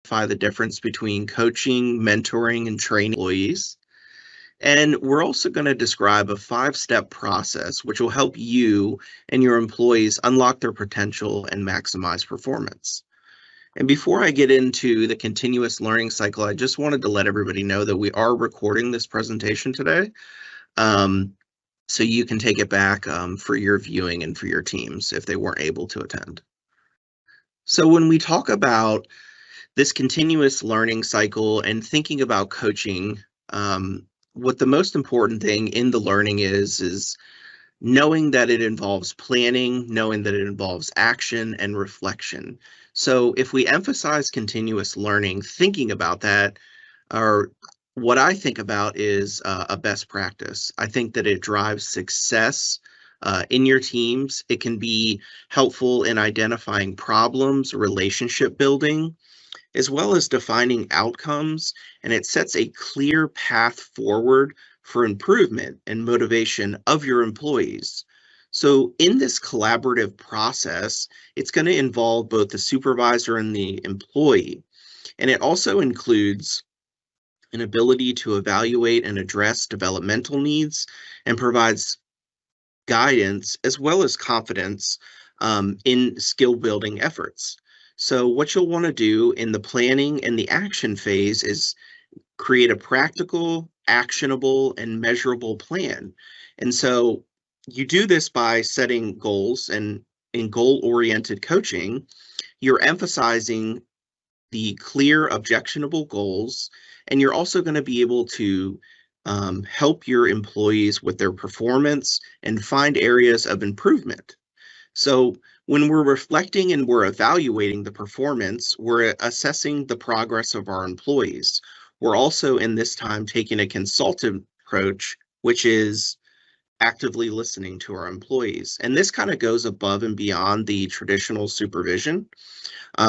The difference between coaching, mentoring, and training employees. And we're also going to describe a 5-step process which will help you and your employees unlock their potential and maximize performance. And before I get into the continuous learning cycle, I just wanted to let everybody know that we are recording this presentation today. So you can take it back for your viewing and for your teams if they weren't able to attend. So when we talk about this continuous learning cycle and thinking about coaching, what the most important thing in the learning is knowing that it involves planning, knowing that it involves action and reflection. So if we emphasize continuous learning, thinking about that, or what I think about is a best practice. I think that it drives success in your teams. It can be helpful in identifying problems, relationship building, as well as defining outcomes, and it sets a clear path forward for improvement and motivation of your employees. So in this collaborative process, it's going to involve both the supervisor and the employee, and it also includes an ability to evaluate and address developmental needs and provides guidance as well as confidence in skill building efforts. So what you'll want to do in the planning and the action phase is create a practical, actionable, and measurable plan. And so you do this by setting goals, and in goal-oriented coaching, you're emphasizing the clear, objectionable goals, and you're also going to be able to help your employees with their performance and find areas of improvement. So when we're reflecting and we're evaluating the performance, we're assessing the progress of our employees. We're also in this time taking a consultative approach, which is actively listening to our employees. And this kind of goes above and beyond the traditional supervision,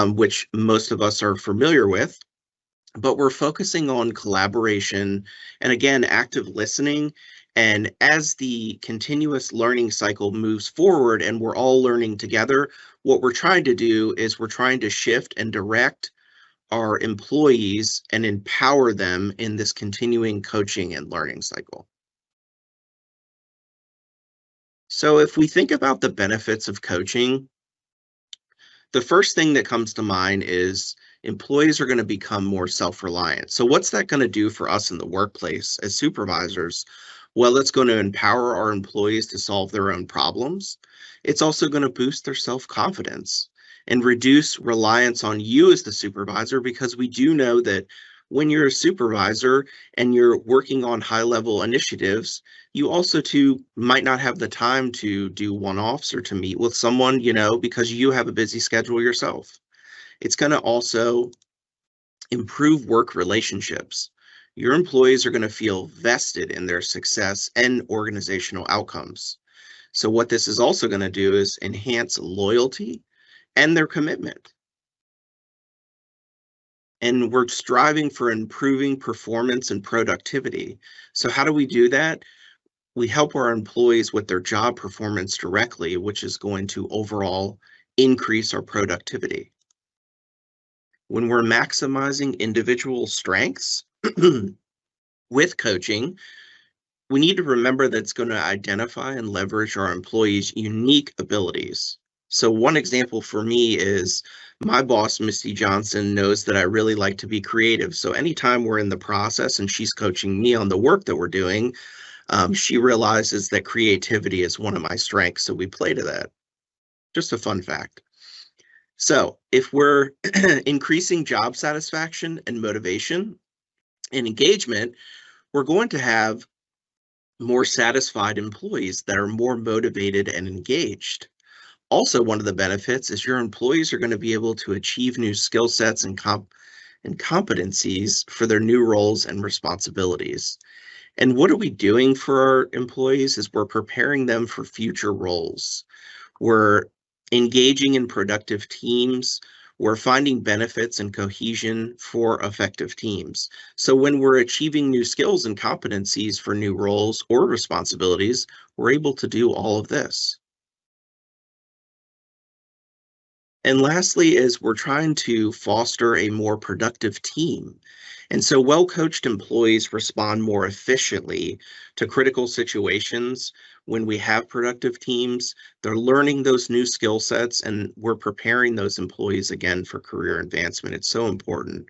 which most of us are familiar with. But we're focusing on collaboration and, again, active listening. And as the continuous learning cycle moves forward and we're all learning together, what we're trying to do is we're trying to shift and direct our employees and empower them in this continuing coaching and learning cycle. So if we think about the benefits of coaching, the first thing that comes to mind is employees are going to become more self-reliant. So what's that going to do for us in the workplace as supervisors? Well, it's going to empower our employees to solve their own problems. It's also going to boost their self-confidence and reduce reliance on you as the supervisor, because we do know that when you're a supervisor and you're working on high-level initiatives, you also too might not have the time to do one-offs or to meet with someone, because you have a busy schedule yourself. It's going to also improve work relationships. Your employees are going to feel vested in their success and organizational outcomes. So what this is also going to do is enhance loyalty and their commitment. And we're striving for improving performance and productivity. So how do we do that? We help our employees with their job performance directly, which is going to overall increase our productivity. When we're maximizing individual strengths with coaching, we need to remember that it's going to identify and leverage our employees' unique abilities. So one example for me is my boss, Misty Johnson, knows that I really like to be creative. So anytime we're in the process and she's coaching me on the work that we're doing, she realizes that creativity is one of my strengths. So we play to that. Just a fun fact. So if we're increasing job satisfaction and motivation and engagement, we're going to have more satisfied employees that are more motivated and engaged. Also, one of the benefits is your employees are going to be able to achieve new skill sets and competencies for their new roles and responsibilities. And what are we doing for our employees is we're preparing them for future roles. We're engaging in productive teams. We're finding benefits and cohesion for effective teams. So when we're achieving new skills and competencies for new roles or responsibilities, we're able to do all of this. And lastly is we're trying to foster a more productive team. And so well-coached employees respond more efficiently to critical situations. When we have productive teams, they're learning those new skill sets and we're preparing those employees again for career advancement. It's so important.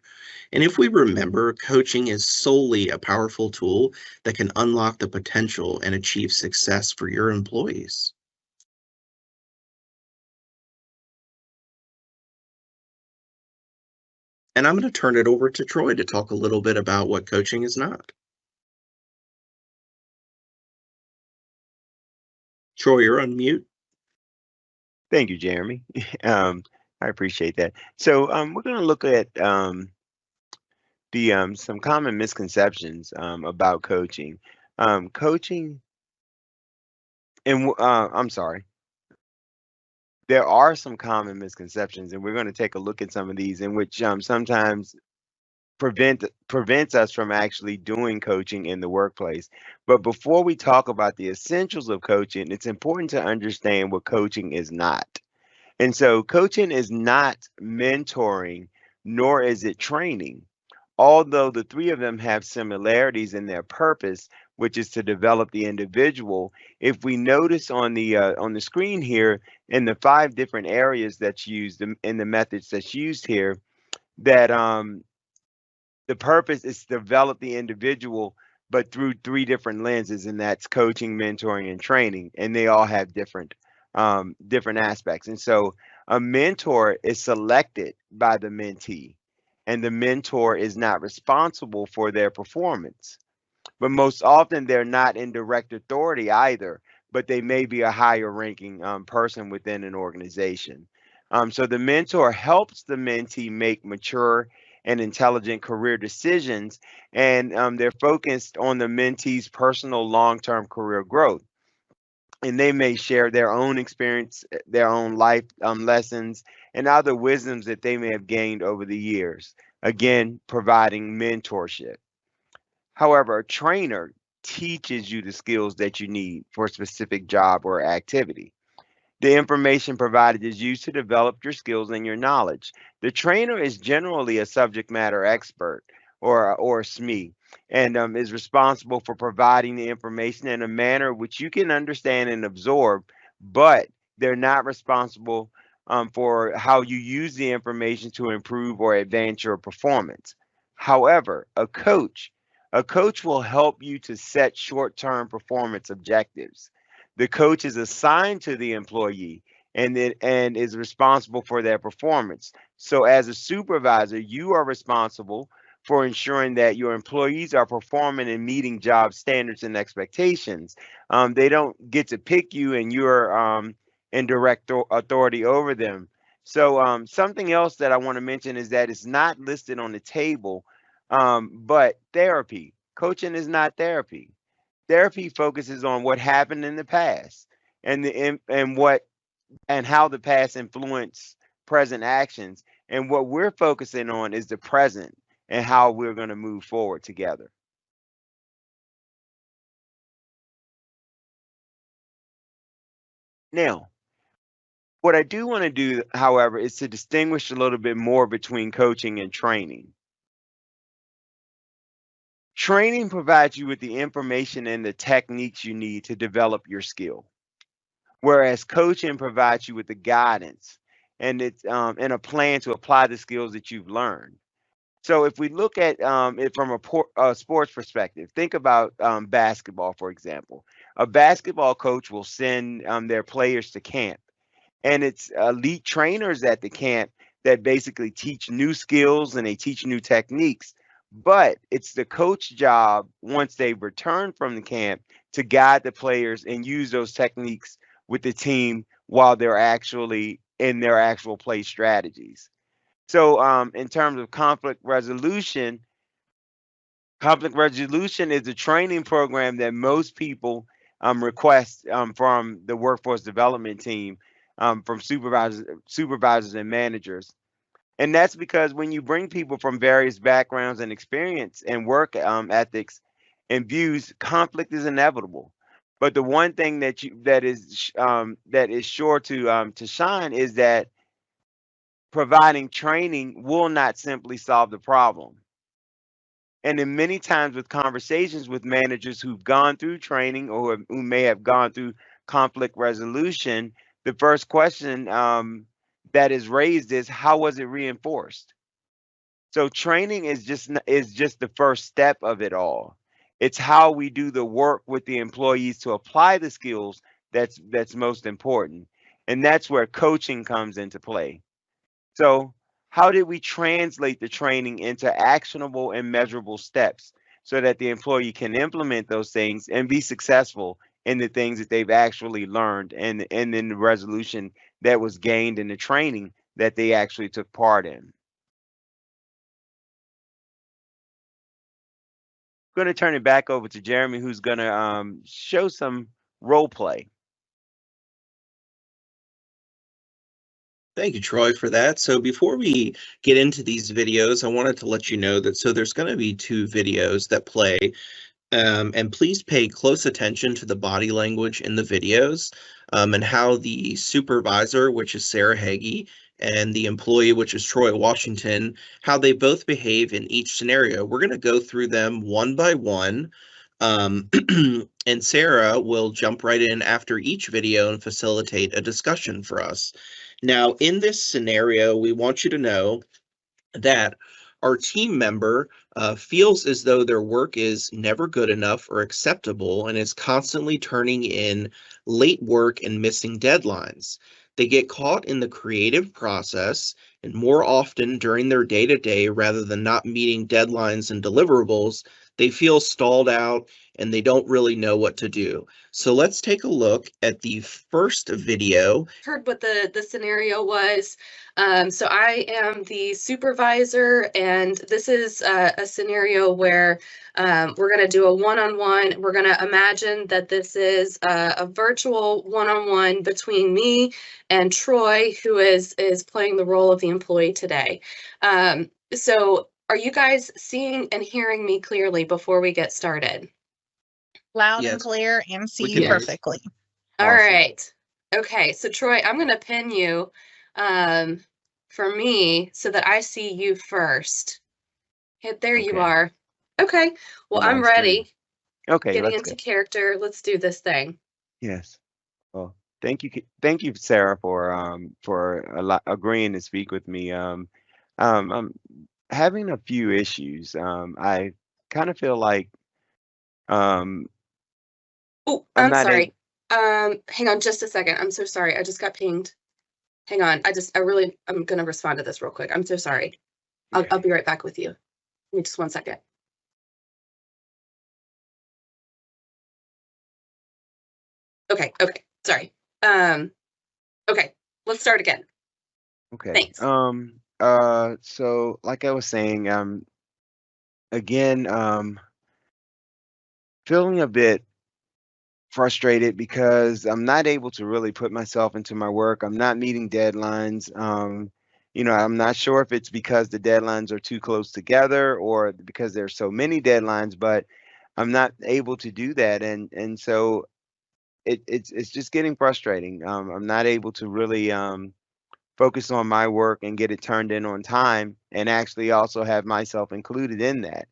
And if we remember, coaching is solely a powerful tool that can unlock the potential and achieve success for your employees. And I'm going to turn it over to Troy to talk a little bit about what coaching is not. Troy, you're on mute. Thank you, Jeremy. Um, I appreciate that. So we're going to look at the some common misconceptions about coaching. Coaching, and I'm sorry, there are some common misconceptions, and we're going to take a look at some of these, in which sometimes prevents us from actually doing coaching in the workplace. But before we talk about the essentials of coaching, it's important to understand what coaching is not. And so coaching is not mentoring, nor is it training. Although the three of them have similarities in their purpose, which is to develop the individual. If we notice on the screen here, in the five different areas that's used in the methods that's used here, that the purpose is to develop the individual, but through three different lenses, and that's coaching, mentoring, and training, and they all have different aspects. And so a mentor is selected by the mentee, and the mentor is not responsible for their performance. But most often they're not in direct authority either, but they may be a higher ranking person within an organization. So the mentor helps the mentee make mature and intelligent career decisions, and they're focused on the mentee's personal long-term career growth. And they may share their own experience, their own life lessons, and other wisdoms that they may have gained over the years. Again, providing mentorship. However, a trainer teaches you the skills that you need for a specific job or activity. The information provided is used to develop your skills and your knowledge. The trainer is generally a subject matter expert or SME, and is responsible for providing the information in a manner which you can understand and absorb, but they're not responsible for how you use the information to improve or advance your performance. However, a coach will help you to set short-term performance objectives. The coach is assigned to the employee and is responsible for their performance. So as a supervisor, you are responsible for ensuring that your employees are performing and meeting job standards and expectations. They don't get to pick you, and you're in direct authority over them. So something else that I want to mention is that it's not listed on the table, but therapy. Coaching is not therapy. Therapy focuses on what happened in the past, and what and how the past influenced present actions. And what we're focusing on is the present and how we're going to move forward together. Now, what I do want to do, however, is to distinguish a little bit more between coaching and training. Training provides you with the information and the techniques you need to develop your skill, whereas coaching provides you with the guidance and a plan to apply the skills that you've learned. So if we look at it from a sports perspective, think about basketball, for example. A basketball coach will send their players to camp, and it's elite trainers at the camp that basically teach new skills and they teach new techniques. But it's the coach job, once they return from the camp, to guide the players and use those techniques with the team while they're actually in their actual play strategies. So in terms of conflict resolution is a training program that most people request from the workforce development team, from supervisors and managers. And that's because when you bring people from various backgrounds and experience and work ethics and views, conflict is inevitable. But the one thing that is sure to shine is that providing training will not simply solve the problem. And then many times with conversations with managers who've gone through training or who may have gone through conflict resolution, the first question that is raised is, how was it reinforced? So training is just the first step of it all. It's how we do the work with the employees to apply the skills that's most important. And that's where coaching comes into play. So how did we translate the training into actionable and measurable steps so that the employee can implement those things and be successful in the things that they've actually learned and in the resolution that was gained in the training that they actually took part in? Going to turn it back over to Jeremy, who's going to show some role play. Thank you, Troy, for that. So before we get into these videos, I wanted to let you know that there's going to be 2 videos that play. And please pay close attention to the body language in the videos, and how the supervisor, which is Sarah Hagee, and the employee, which is Troy Washington, how they both behave in each scenario. We're going to go through them one by one. And Sarah will jump right in after each video and facilitate a discussion for us. Now, in this scenario, we want you to know that our team member feels as though their work is never good enough or acceptable and is constantly turning in late work and missing deadlines. They get caught in the creative process, and more often during their day-to-day, rather than not meeting deadlines and deliverables, they feel stalled out and they don't really know what to do. So let's take a look at the first video. Heard what the scenario was. So I am the supervisor, and this is a scenario where we're going to do a one-on-one. We're going to imagine that this is a virtual one-on-one between me and Troy, who is playing the role of the employee today. So are you guys seeing and hearing me clearly before we get started? Loud Yes. and clear and see can you hear you. perfectly. All Awesome. right. Okay, so Troy, I'm going to pin you for me so that I see you first. Hit there you Okay. are. Okay, well, And I'm on ready. screen. Okay, Getting let's into go. character. Let's do this thing. Yes. Well, thank you, Sarah, for agreeing to speak with me. I'm having a few issues. I kind of feel like um, Oh, I'm I'm not able. sorry. Hang on just a second. I'm so sorry. I just got pinged. Hang on. I'm going to respond to this real quick. I'm so sorry. I'll be right back with you. Give me just 1 second. Okay, sorry. Okay, let's start again. Okay. Thanks. So like I was saying, again, feeling a bit frustrated because I'm not able to really put myself into my work. I'm not meeting deadlines. I'm not sure if it's because the deadlines are too close together or because there's so many deadlines, but I'm not able to do that. And so it's just getting frustrating. I'm not able to really focus on my work and get it turned in on time and actually also have myself included in that.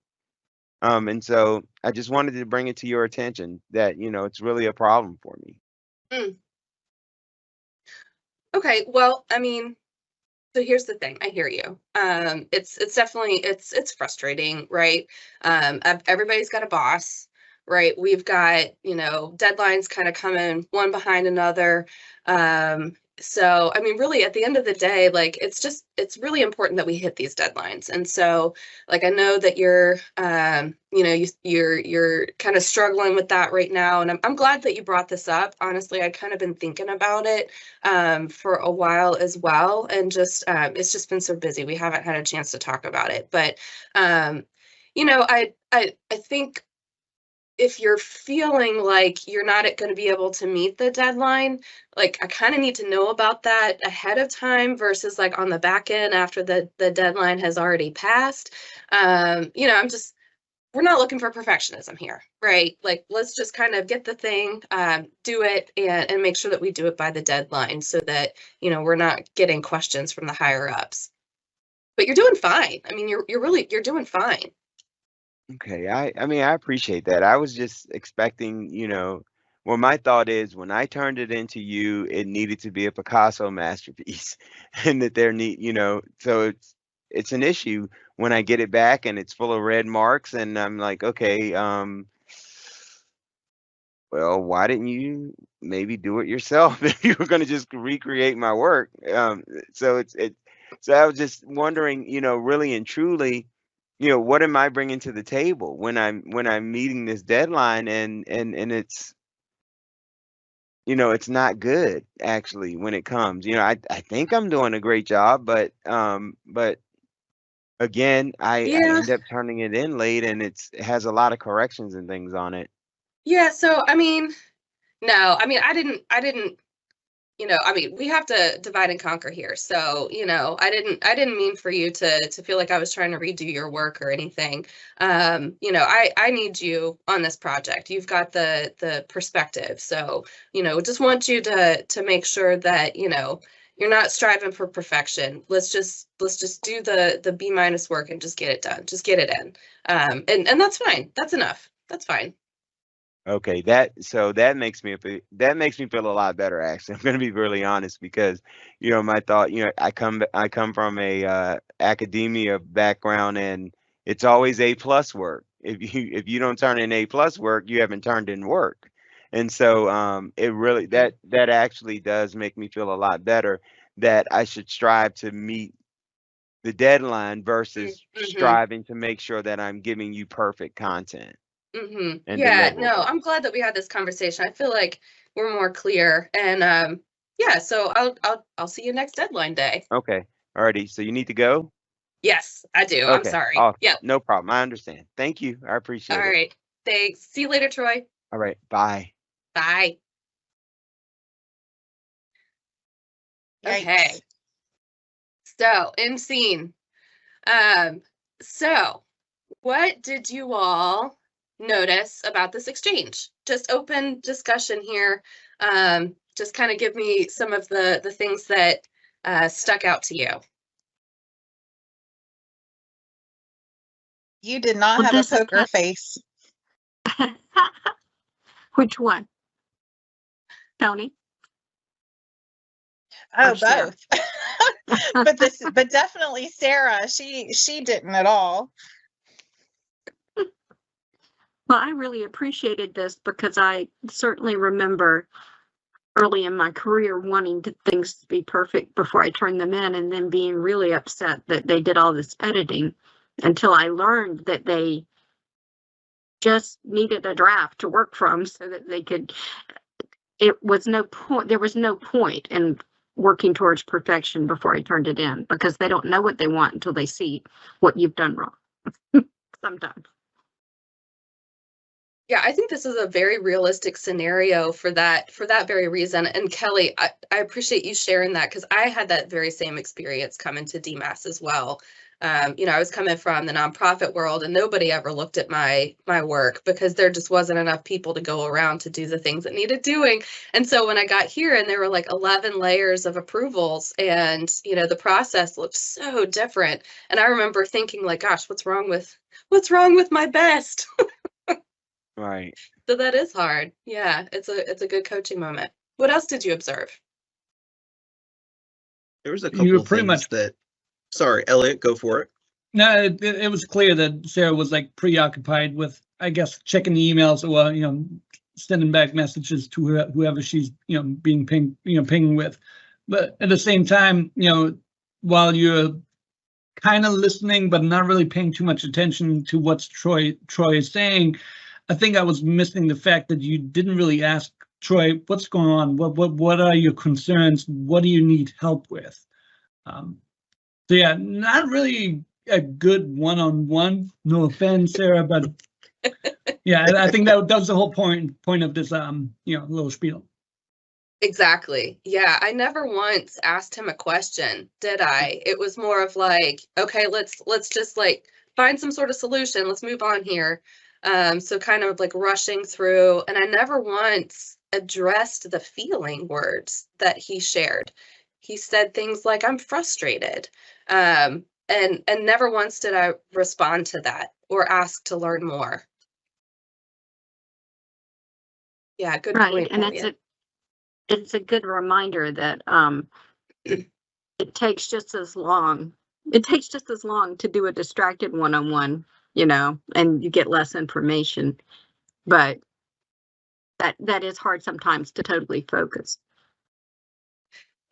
And so I just wanted to bring it to your attention that, it's really a problem for me. Mm. Okay, well, I mean, so here's the thing. I hear you. It's definitely it's frustrating, right? Everybody's got a boss, right? We've got, deadlines kind of coming one behind another. So I mean, really, at the end of the day, like it's really important that we hit these deadlines. And so, like, I know that you're you're kind of struggling with that right now, and I'm glad that you brought this up. Honestly, I'd kind of been thinking about it for a while as well, and just it's just been so busy. We haven't had a chance to talk about it, but I think if you're feeling like you're not going to be able to meet the deadline, like I kind of need to know about that ahead of time versus like on the back end after the deadline has already passed. I'm just we're not looking for perfectionism here, right? Like, let's just kind of get the thing, do it, and make sure that we do it by the deadline so that, we're not getting questions from the higher ups. But you're doing fine. I mean, you're doing fine. Okay, I mean, I appreciate that. I was just expecting, well, my thought is when I turned it into you, it needed to be a Picasso masterpiece, and that so it's an issue when I get it back and it's full of red marks, and I'm like, okay, well, why didn't you maybe do it yourself if you were going to just recreate my work? So so I was just wondering, really and truly, what am I bringing to the table when I'm meeting this deadline, and it's it's not good actually when it comes. I think I'm doing a great job, but again, I Yeah. end up turning it in late, and it has a lot of corrections and things on it. Yeah. So, I mean, no, I mean, I didn't, I mean, we have to divide and conquer here. So, I didn't mean for you to feel like I was trying to redo your work or anything. I need you on this project. You've got the perspective. So, just want you to make sure that, you're not striving for perfection. Let's just do the B- work and just get it done. Just get it in. And that's fine. That's enough. That's fine. Okay, that makes me feel a lot better actually. I'm going to be really honest because my thought, I come from a academia background, and it's always A+ work. If you don't turn in A+ work, you haven't turned in work. And so it really that actually does make me feel a lot better that I should strive to meet the deadline versus striving to make sure that I'm giving you perfect content and Yeah, no, deliverable. I'm glad that we had this conversation. I feel like we're more clear, and yeah, so I'll see you next deadline day. Okay. Alrighty. So you need to go? Yes, I do. I'm Okay. sorry. Awesome. Yep. No problem. I understand. Thank you. I All appreciate it. right. Thanks. See you later, Troy. All right. Bye. Bye. Okay. Yikes. So, end scene. So what did you all notice about this exchange? Just open discussion here. Just kind of give me some of the things that stuck out to you. You did not Well, have a this is poker face. Which one? Tony? Oh, Or Sarah? both. But definitely Sarah. She didn't at all. Well, I really appreciated this because I certainly remember early in my career wanting things to be perfect before I turned them in, and then being really upset that they did all this editing until I learned that they just needed a draft to work from so that they could. There was no point in working towards perfection before I turned it in, because they don't know what they want until they see what you've done wrong. Sometimes. Yeah, I think this is a very realistic scenario for that very reason. And Kelly, I appreciate you sharing that, because I had that very same experience coming to DMAS as well. I was coming from the nonprofit world, and nobody ever looked at my work because there just wasn't enough people to go around to do the things that needed doing. And so when I got here, and there were like 11 layers of approvals, and the process looked so different. And I remember thinking, like, gosh, what's wrong with my best? Right. So that is hard. Yeah, it's a good coaching moment. What else did you observe? There was a You couple were of pretty things much- that, sorry, Elliot, go for it. No, it was clear that Sarah was like preoccupied with, I guess, checking the emails, or sending back messages to whoever she's being pinging with. But at the same time, while you're kind of listening but not really paying too much attention to what Troy is saying, I think I was missing the fact that you didn't really ask Troy, what's going on? What are your concerns? What do you need help with? So yeah, not really a good one-on-one. No offense, Sarah, but yeah, I think that was the whole point of this little spiel. Exactly. Yeah, I never once asked him a question, did I? It was more of like, okay, let's just like find some sort of solution. Let's move on here. So kind of like rushing through, and I never once addressed the feeling words that he shared. He said things like, I'm frustrated. And never once did I respond to that or ask to learn more. Yeah, good Right, point, and Elliot. it's a good reminder that it takes just as long. It takes just as long to do a distracted one-on-one, you know, and you get less information. But that is hard sometimes to totally focus.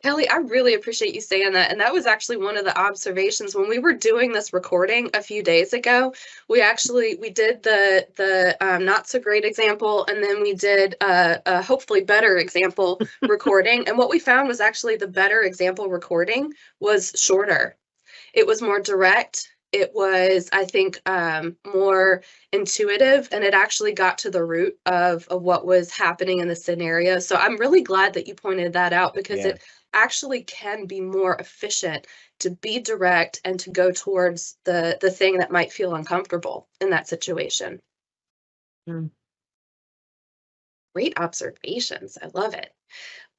Kelly, I really appreciate you saying that. And that was actually one of the observations when we were doing this recording a few days ago. We did the not so great example, and then we did a hopefully better example recording. And what we found was actually the better example recording was shorter. It was more direct. It was, I think, more intuitive, and it actually got to the root of what was happening in the scenario. So I'm really glad that you pointed that out, because Yeah. it actually can be more efficient to be direct and to go towards the thing that might feel uncomfortable in that situation. Mm. Great observations. I love it.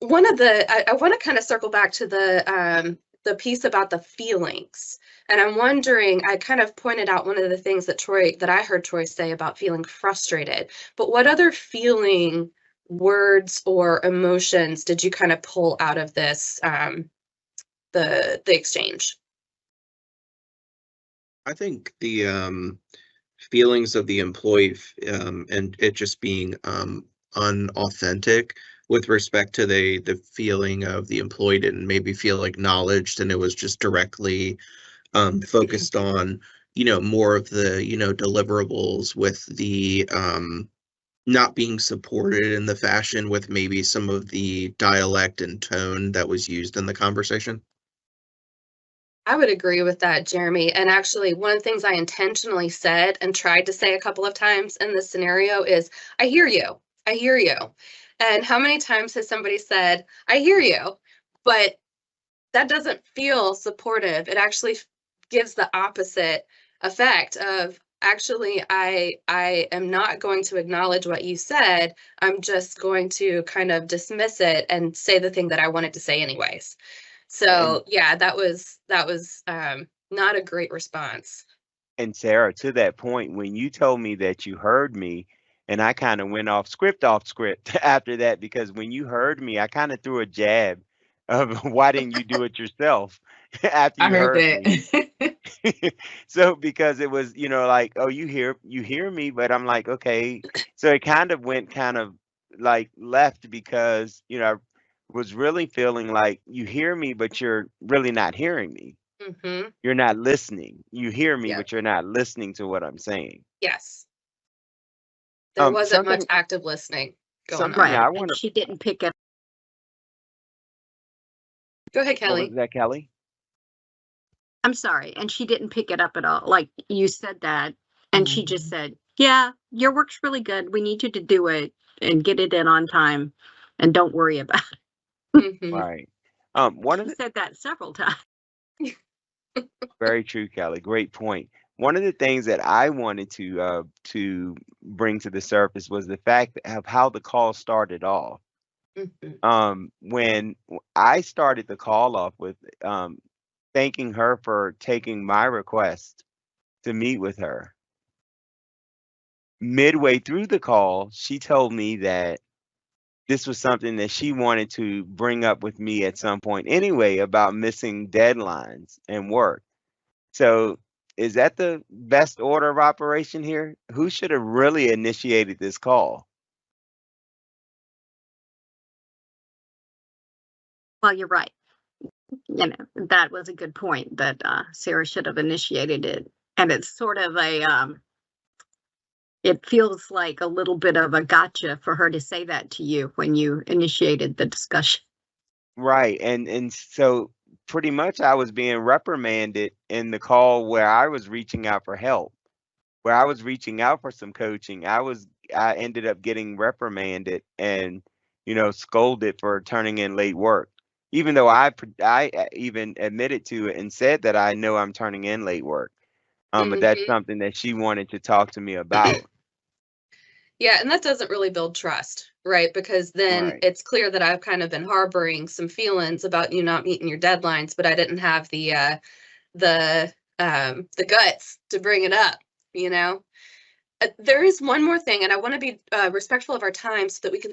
One of I want to kind of circle back to the piece about the feelings. And I'm wondering, I kind of pointed out one of the things that I heard Troy say about feeling frustrated, but what other feeling words or emotions did you kind of pull out of this, the exchange? I think the feelings of the employee and it just being unauthentic with respect to the feeling of the employee didn't maybe feel acknowledged, and it was just directly focused on, more of the, deliverables, with the not being supported in the fashion with maybe some of the dialect and tone that was used in the conversation. I would agree with that, Jeremy. And actually, one of the things I intentionally said and tried to say a couple of times in this scenario is, I hear you. I hear you. And how many times has somebody said, I hear you, but that doesn't feel supportive? It actually gives the opposite effect of, actually, I am not going to acknowledge what you said. I'm just going to kind of dismiss it and say the thing that I wanted to say anyways. So yeah, that was not a great response. And Sarah, to that point, when you told me that you heard me, and I kind of went off script after that, because when you heard me, I kind of threw a jab of why didn't you do it yourself after I you heard heard me. that. So because it was, like, oh, you hear me, but I'm like, okay. So it kind of went like left, because, I was really feeling like you hear me, but you're really not hearing me. Mm-hmm. You're not listening. You hear me, Yep. but you're not listening to what I'm saying. Yes. There wasn't much Something, active listening going something on. Right, I and want to. she didn't pick it. Go ahead, What was Kelly. that, Kelly? I'm sorry, and she didn't pick it up at all. Like, you said that, and she just said, yeah, your work's really good. We need you to do it and get it in on time, and don't worry about it. Mm-hmm. Right. One of She the said that several times. Very true, Kelly. Great point. One of the things that I wanted to bring to the surface was the fact of how the call started off. Mm-hmm. When I started the call off with thanking her for taking my request to meet with her. Midway through the call, she told me that this was something that she wanted to bring up with me at some point anyway, about missing deadlines and work. So is that the best order of operation here? Who should have really initiated this call? Well, you're right. That was a good point, that Sarah should have initiated it. And it's sort of it feels like a little bit of a gotcha for her to say that to you when you initiated the discussion. Right. And so pretty much I was being reprimanded in the call where I was reaching out for help, where I was reaching out for some coaching. I ended up getting reprimanded and, scolded for turning in late work, even though I even admitted to it and said that I know I'm turning in late work. But that's Mhm. something that she wanted to talk to me about. Yeah, and that doesn't really build trust, right? Because then Right. it's clear that I've kind of been harboring some feelings about you not meeting your deadlines, but I didn't have the guts to bring it up, you know? There is one more thing, and I want to be respectful of our time so that we can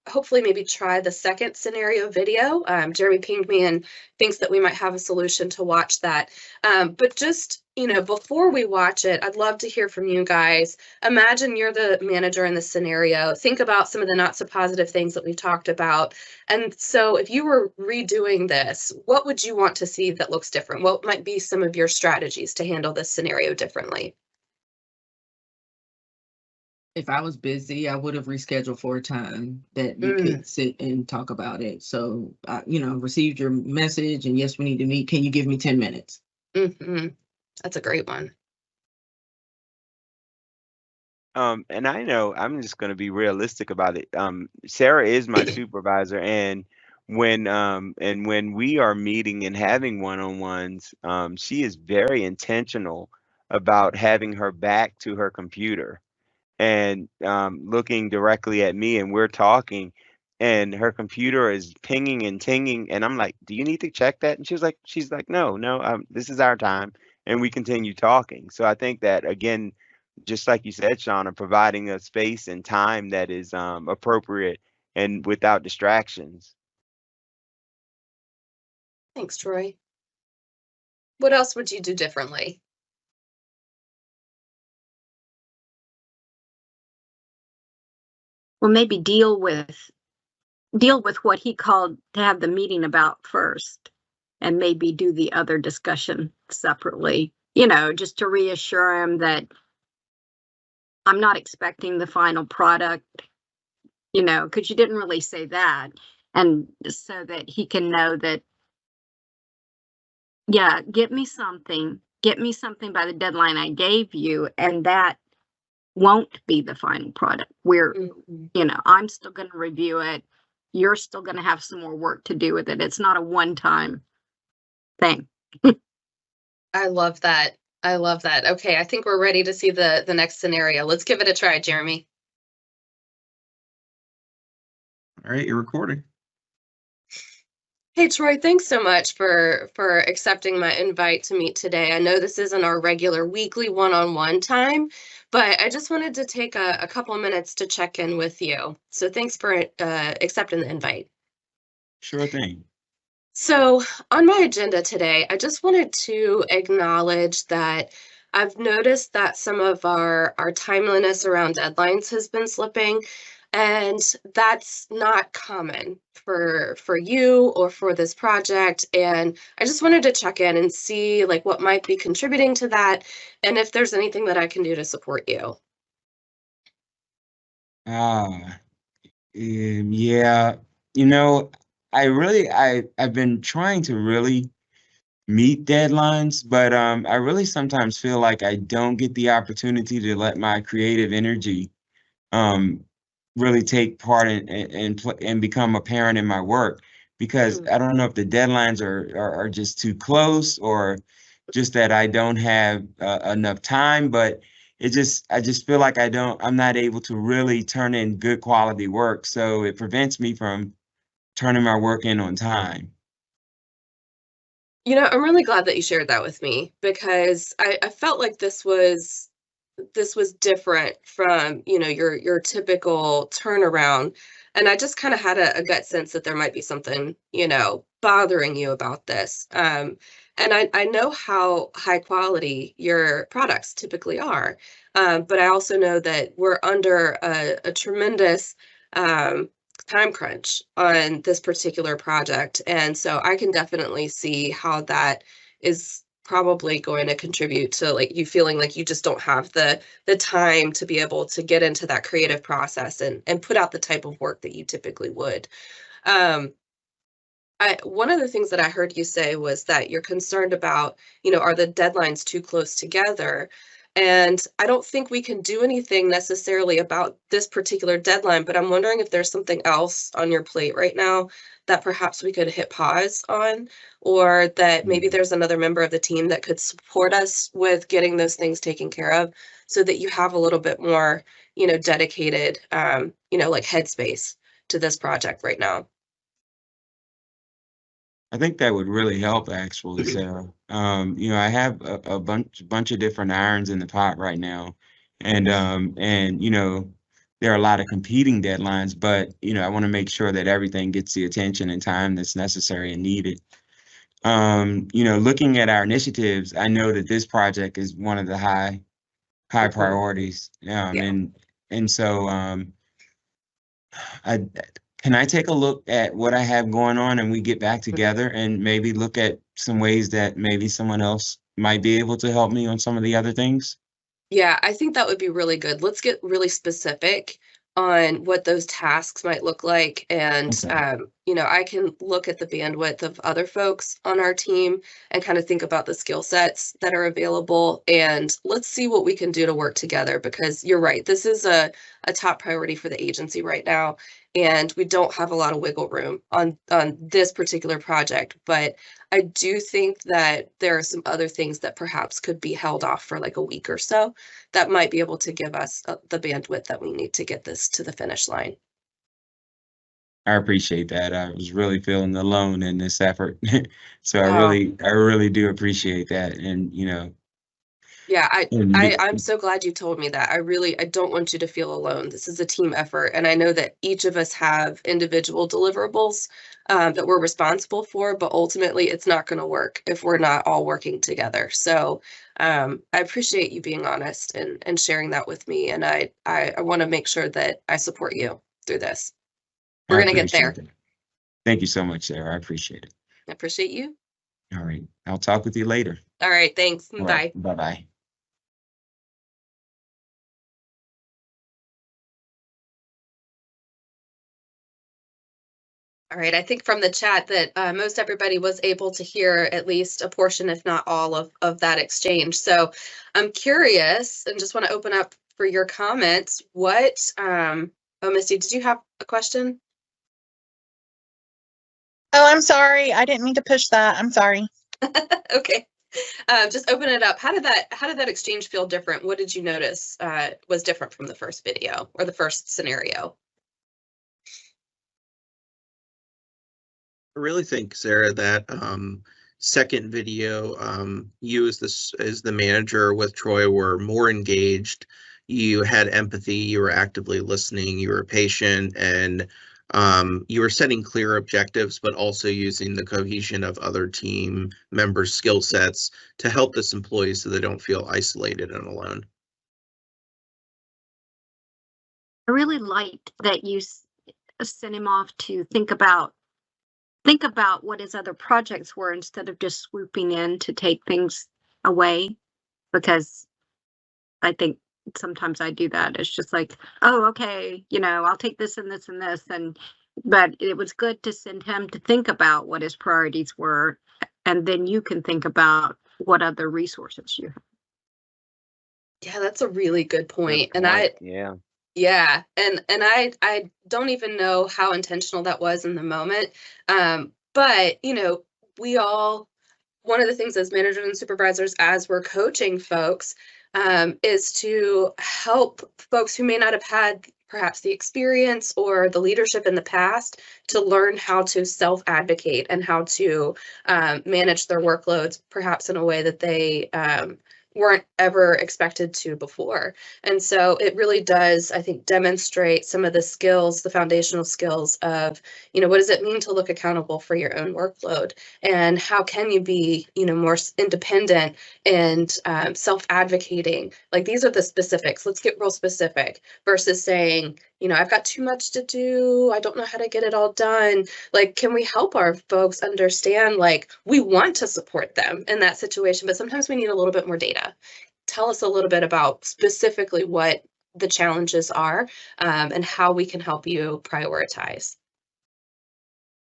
hopefully maybe try the second scenario video. Jeremy pinged me and thinks that we might have a solution to watch that. But just, before we watch it, I'd love to hear from you guys. Imagine you're the manager in the scenario. Think about some of the not so positive things that we've talked about. And so if you were redoing this, what would you want to see that looks different? What might be some of your strategies to handle this scenario differently? If I was busy, I would have rescheduled for a time that we Mm. could sit and talk about it. So, received your message and yes, we need to meet. Can you give me 10 minutes? Mm-hmm. That's a great one. And I know I'm just going to be realistic about it. Sarah is my supervisor, and when we are meeting and having one-on-ones, she is very intentional about having her back to her computer and looking directly at me, and we're talking, and her computer is pinging and tinging, and I'm like, "Do you need to check that?" And she's like, "No, no, this is our time," and we continue talking. So I think that again, just like you said, Shauna, providing a space and time that is appropriate and without distractions. Thanks, Troy. What else would you do differently? Well, maybe deal with what he called to have the meeting about first, and maybe do the other discussion separately, just to reassure him that I'm not expecting the final product, because you didn't really say that. And so that he can know that, yeah, get me something by the deadline I gave you, and that won't be the final product. Mhm. I'm still going to review it. You're still going to have some more work to do with it. It's not a one-time thing. I love that. I love that. Okay, I think we're ready to see the next scenario. Let's give it a try, Jeremy. All right, you're recording. Hey, Troy, thanks so much for accepting my invite to meet today. I know this isn't our regular weekly one-on-one time, but I just wanted to take a couple of minutes to check in with you. So thanks for accepting the invite. Sure thing. So on my agenda today, I just wanted to acknowledge that I've noticed that some of our timeliness around deadlines has been slipping, and that's not common for you or for this project. And I just wanted to check in and see like what might be contributing to that, and if there's anything that I can do to support you. Ah, yeah. You know, I've been trying to really meet deadlines, but I really sometimes feel like I don't get the opportunity to let my creative energy um really take part and become apparent in my work, because Mm. I don't know if the deadlines are just too close, or just that I don't have enough time, but I just feel like I'm not able to really turn in good quality work, so it prevents me from turning my work in on time. I'm really glad that you shared that with me because I felt like this was different from your typical turnaround, and I just kind of had a gut sense that there might be something bothering you about this. And I know how high quality your products typically are, but I also know that we're under a tremendous um, time crunch on this particular project, and so I can definitely see how that is probably going to contribute to like you feeling like you just don't have the time to be able to get into that creative process and put out the type of work that you typically would. Um, one of the things that I heard you say was that you're concerned about, are the deadlines too close together? And I don't think we can do anything necessarily about this particular deadline, but I'm wondering if there's something else on your plate right now that perhaps we could hit pause on, or that maybe there's another member of the team that could support us with getting those things taken care of, so that you have a little bit more, dedicated, like headspace to this project right now. I think that would really help, actually, Sarah. I have a bunch of different irons in the pot right now, and there are a lot of competing deadlines, but I want to make sure that everything gets the attention and time that's necessary and needed. Looking at our initiatives, I know that this project is one of the high priorities, and so can I take a look at what I have going on and we get back together and maybe look at some ways that maybe someone else might be able to help me on some of the other things? Yeah, I think that would be really good. Let's get really specific on what those tasks might look like. And, Okay. I can look at the bandwidth of other folks on our team and kind of think about the skill sets that are available. And let's see what we can do to work together, because you're right. This is a top priority for the agency right now. And we don't have a lot of wiggle room on this particular project. But I do think that there are some other things that perhaps could be held off for like a week or so that might be able to give us the bandwidth that we need to get this to the finish line. I appreciate that. I was really feeling alone in this effort. So I Oh, really do appreciate that. And, yeah, and I'm so glad you told me that. I don't want you to feel alone. This is a team effort, and I know that each of us have individual deliverables that we're responsible for, but ultimately it's not going to work if we're not all working together. So I appreciate you being honest and sharing that with me, and I want to make sure that I support you through this. I We're going to get appreciate there. that. Thank you so much, Sarah. I appreciate it. I appreciate you. All right. I'll talk with you later. All right, thanks. All right. Bye. Bye-bye. All right, I think from the chat that most everybody was able to hear at least a portion, if not all, of that exchange. So I'm curious and just want to open up for your comments. Oh, Misty, did you have a question? Oh, I'm sorry. I didn't mean to push that. I'm sorry. Okay. Just open it up. How did that exchange feel different? What did you notice was different from the first video or the first scenario? I really think, Sarah, that second video, you as the manager with Troy were more engaged. You had empathy. You were actively listening. You were patient, and you were setting clear objectives, but also using the cohesion of other team members' skill sets to help this employee so they don't feel isolated and alone. I really liked that you sent him off to think about what his other projects were instead of just swooping in to take things away, because I think sometimes I do that. It's just like, oh, okay, I'll take this and this and this, but it was good to send him to think about what his priorities were, and then you can think about what other resources you have. Yeah, that's a really good point. Good point. Yeah. Yeah, and I don't even know how intentional that was in the moment. But we all, one of the things as managers and supervisors, as we're coaching folks, is to help folks who may not have had perhaps the experience or the leadership in the past to learn how to self-advocate and how to manage their workloads, perhaps in a way that they weren't ever expected to before. And so it really does, I think, demonstrate some of the skills, the foundational skills of, what does it mean to look accountable for your own workload? And how can you be, more independent and self-advocating? Like, these are the specifics. Let's get real specific versus saying, I've got too much to do. I don't know how to get it all done. Like, can we help our folks understand, like, we want to support them in that situation, but sometimes we need a little bit more data. Tell us a little bit about specifically what the challenges are and how we can help you prioritize.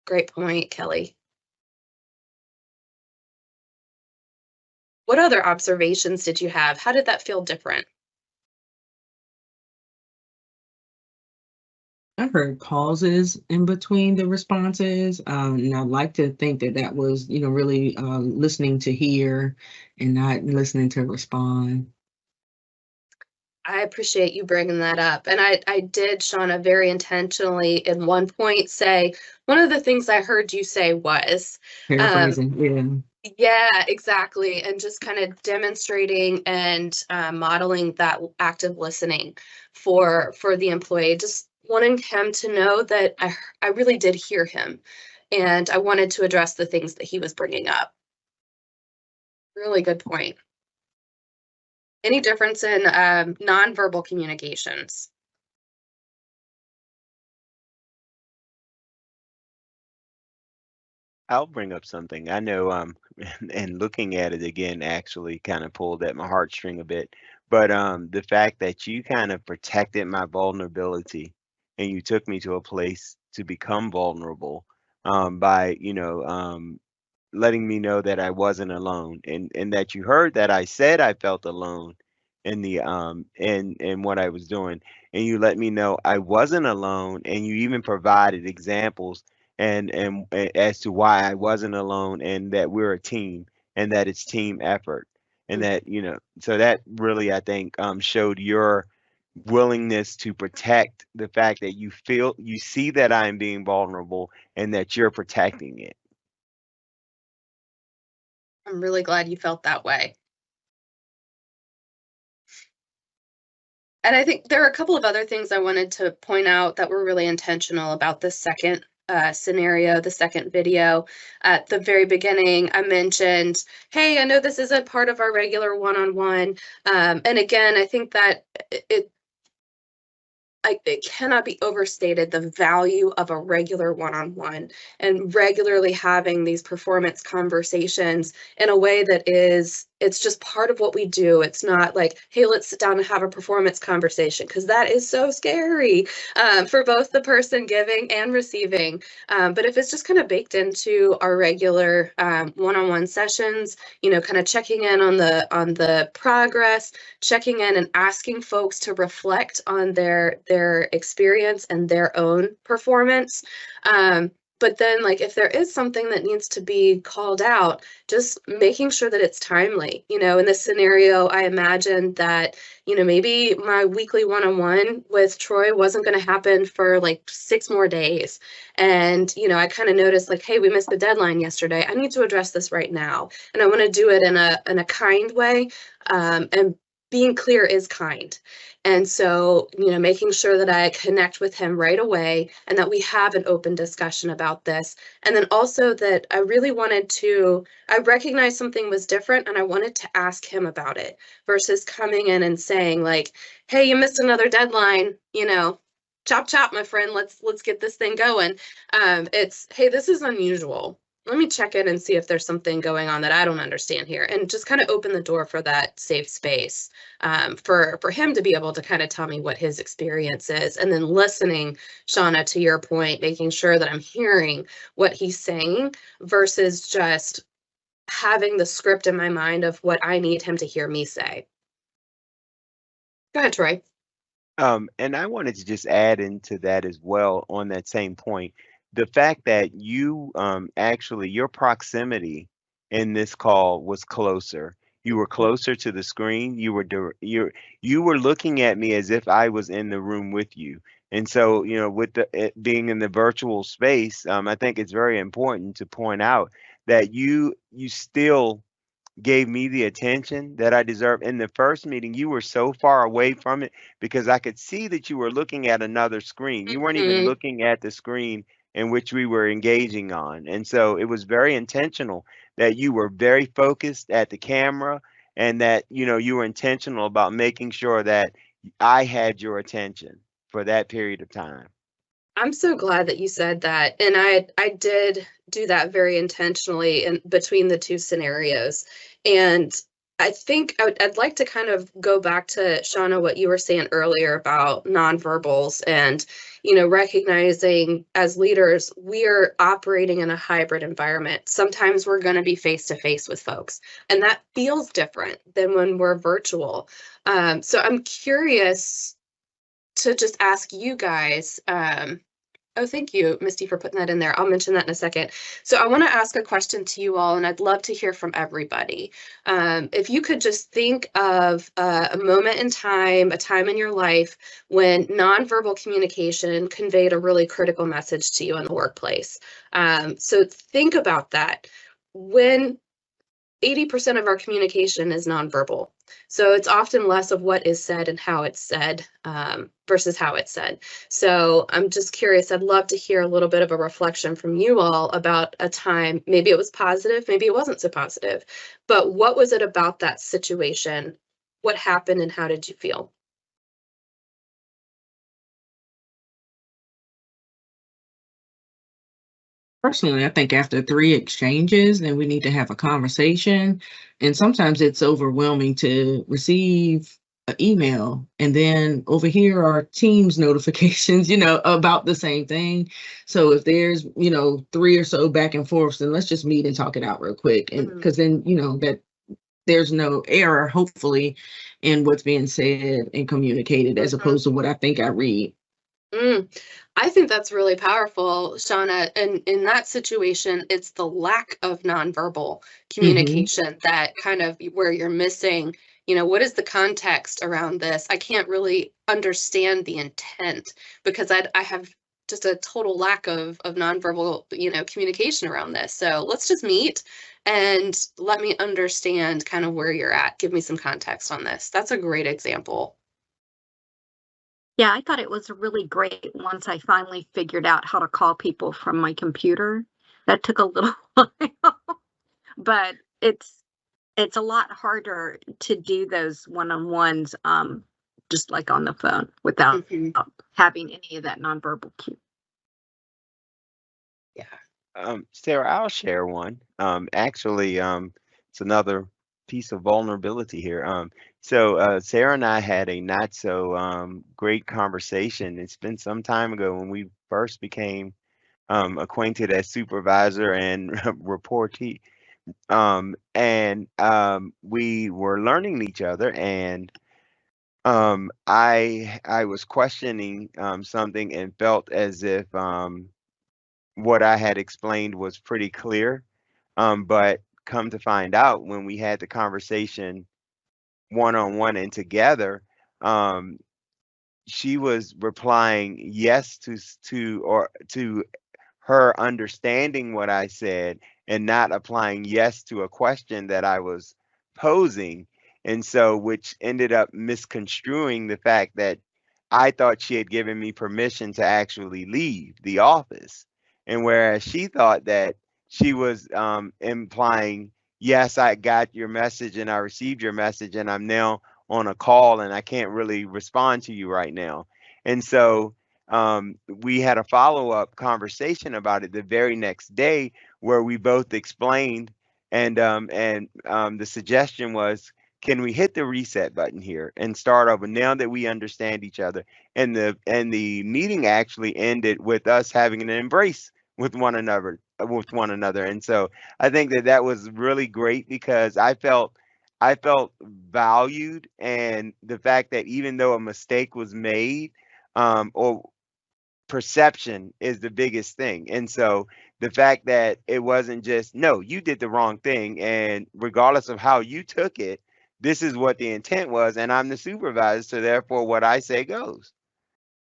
Great point, Kelly. What other observations did you have? How did that feel different? I heard pauses in between the responses, and I'd like to think that that was, really listening to hear and not listening to respond. I appreciate you bringing that up. And I did, Shauna, very intentionally in one point say, one of the things I heard you say was, Paraphrasing, yeah. yeah, exactly. And just kind of demonstrating and modeling that active listening for the employee, just wanting him to know that I really did hear him and I wanted to address the things that he was bringing up. Really good point. Any difference in nonverbal communications? I'll bring up something. I know, and looking at it again actually kind of pulled at my heartstring a bit. But the fact that you kind of protected my vulnerability and you took me to a place to become vulnerable by, letting me know that I wasn't alone, and that you heard that I said I felt alone in the in what I was doing, and you let me know I wasn't alone, and you even provided examples as to why I wasn't alone, and that we're a team, and that it's team effort, and that so that really, I think, showed your willingness to protect the fact that you see that I am being vulnerable and that you're protecting it. I'm really glad you felt that way. And I think there are a couple of other things I wanted to point out that were really intentional about this second scenario, the second video. At the very beginning, I mentioned, hey, I know this isn't part of our regular one-on-one. And again, I think that it cannot be overstated the value of a regular one-on-one and regularly having these performance conversations in a way that it's just part of what we do. It's not like, hey, let's sit down and have a performance conversation, because that is so scary for both the person giving and receiving. But if it's just kind of baked into our regular one-on-one sessions, kind of checking in on the progress, checking in and asking folks to reflect on their experience and their own performance. But then, like, if there is something that needs to be called out, just making sure that it's timely. In this scenario, I imagined that, maybe my weekly one-on-one with Troy wasn't going to happen for like 6 more days. And, I kind of noticed like, hey, we missed the deadline yesterday. I need to address this right now. And I want to do it in a kind way. And being clear is kind. And so, making sure that I connect with him right away and that we have an open discussion about this. And then also that I really I recognized something was different and I wanted to ask him about it versus coming in and saying like, hey, you missed another deadline, chop chop, my friend, let's get this thing going. It's, hey, this is unusual. Let me check in and see if there's something going on that I don't understand here, and just kind of open the door for that safe space for him to be able to kind of tell me what his experience is, and then listening, Shauna, to your point, making sure that I'm hearing what he's saying versus just having the script in my mind of what I need him to hear me say. Go ahead, Troy. And I wanted to just add into that as well on that same point. The fact that you actually, your proximity in this call was closer. You were closer to the screen. You were looking at me as if I was in the room with you. And so, with it being in the virtual space, I think it's very important to point out that you still gave me the attention that I deserve. In the first meeting, you were so far away from it because I could see that you were looking at another screen. You weren't even looking at the screen in which we were engaging on. And so it was very intentional that you were very focused at the camera, and that, you were intentional about making sure that I had your attention for that period of time. I'm so glad that you said that. And I did do that very intentionally in between the two scenarios. And I think I'd like to kind of go back to Shauna, what you were saying earlier about nonverbals and, recognizing as leaders, we are operating in a hybrid environment. Sometimes we're going to be face to face with folks, and that feels different than when we're virtual. So I'm curious to just ask you guys, oh, thank you, Misty, for putting that in there. I'll mention that in a second. So I want to ask a question to you all, and I'd love to hear from everybody. If you could just think of a moment in time, a time in your life when nonverbal communication conveyed a really critical message to you in the workplace. So think about that. When 80% of our communication is nonverbal. So it's often less of what is said and how it's said versus how it's said. So I'm just curious, I'd love to hear a little bit of a reflection from you all about a time, maybe it was positive, maybe it wasn't so positive, but what was it about that situation? What happened and how did you feel? Personally, I think after 3 exchanges, then we need to have a conversation. And sometimes it's overwhelming to receive an email and then over here are Teams notifications, about the same thing. So if there's, 3 or so back and forth, then let's just meet and talk it out real quick. And because then, that there's no error, hopefully, in what's being said and communicated as opposed to what I think I read. I think that's really powerful, Shauna. And in that situation, it's the lack of nonverbal communication that kind of where you're missing, what is the context around this? I can't really understand the intent because I have just a total lack of nonverbal, communication around this. So let's just meet and let me understand kind of where you're at. Give me some context on this. That's a great example. Yeah, I thought it was really great once I finally figured out how to call people from my computer. That took a little while, but it's a lot harder to do those one-on-ones just like on the phone without having any of that nonverbal cue. Yeah. Sarah, I'll share one. Actually, it's another piece of vulnerability here. So Sarah and I had a not so great conversation. It's been some time ago when we first became acquainted as supervisor and reportee. We were learning each other, and I was questioning something and felt as if what I had explained was pretty clear. But come to find out, when we had the conversation one-on-one and together, she was replying yes to her understanding what I said and not applying yes to a question that I was posing. And so, which ended up misconstruing the fact that I thought she had given me permission to actually leave the office. And whereas she thought that she was implying, yes, I got your message and I received your message and I'm now on a call and I can't really respond to you right now. And so we had a follow-up conversation about it the very next day where we both explained and the suggestion was, can we hit the reset button here and start over now that we understand each other? And the meeting actually ended with us having an embrace with one another. And so I think that was really great because I felt valued, and the fact that even though a mistake was made, or perception is the biggest thing. And so the fact that it wasn't just, no, you did the wrong thing, and regardless of how you took it, this is what the intent was, and I'm the supervisor, so therefore what I say goes.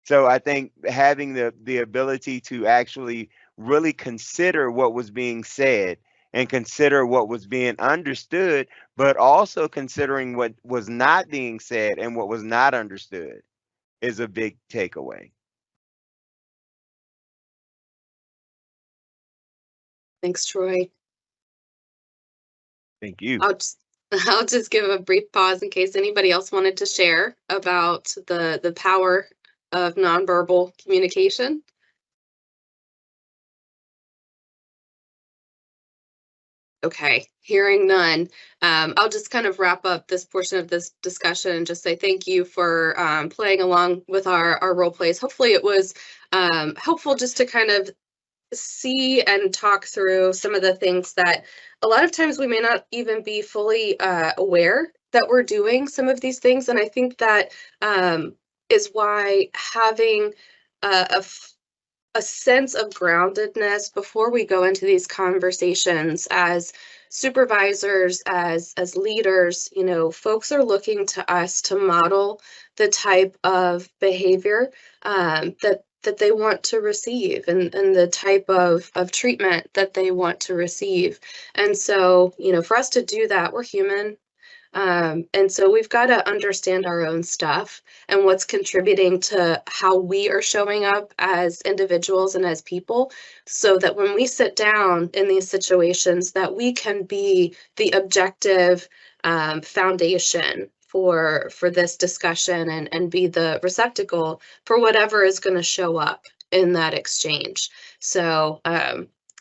So I think having the ability to actually really consider what was being said and consider what was being understood, but also considering what was not being said and what was not understood is a big takeaway. Thanks, Troy. Thank you. I'll just give a brief pause in case anybody else wanted to share about the power of nonverbal communication. Okay, hearing none, I'll just kind of wrap up this portion of this discussion and just say thank you for playing along with our role plays. Hopefully it was helpful just to kind of see and talk through some of the things that a lot of times we may not even be fully aware that we're doing some of these things. And I think that is why having a sense of groundedness before we go into these conversations as supervisors, as leaders, you know, folks are looking to us to model the type of behavior that they want to receive, and the type of treatment that they want to receive. And so, you know, for us to do that, we're human. And so we've got to understand our own stuff and what's contributing to how we are showing up as individuals and as people, so that when we sit down in these situations, that we can be the objective foundation for this discussion, and be the receptacle for whatever is going to show up in that exchange. So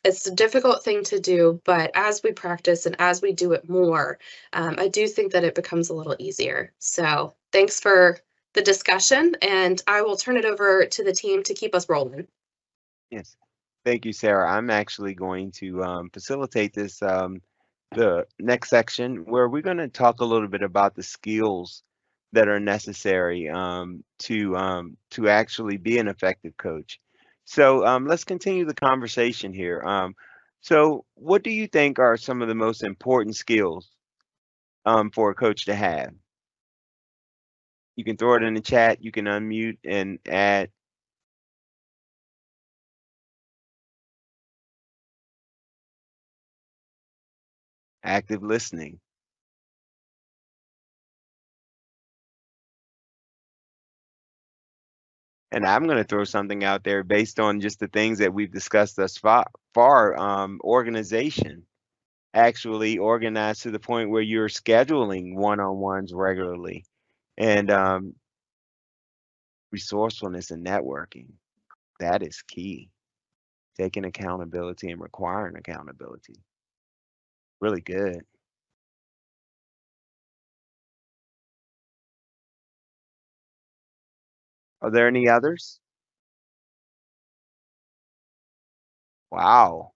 it's a difficult thing to do, but as we practice and as we do it more, I do think that it becomes a little easier. So thanks for the discussion, and I will turn it over to the team to keep us rolling. Yes. Thank you, Sarah. I'm actually going to facilitate this, the next section, where we're going to talk a little bit about the skills that are necessary to actually be an effective coach. So let's continue the conversation here. So what do you think are some of the most important skills for a coach to have? You can throw it in the chat. You can unmute and add. Active listening. And I'm going to throw something out there based on just the things that we've discussed thus far. Organization, actually organized to the point where you're scheduling one-on-ones regularly, and resourcefulness and networking. That is key. Taking accountability and requiring accountability. Really good. Are there any others? Wow.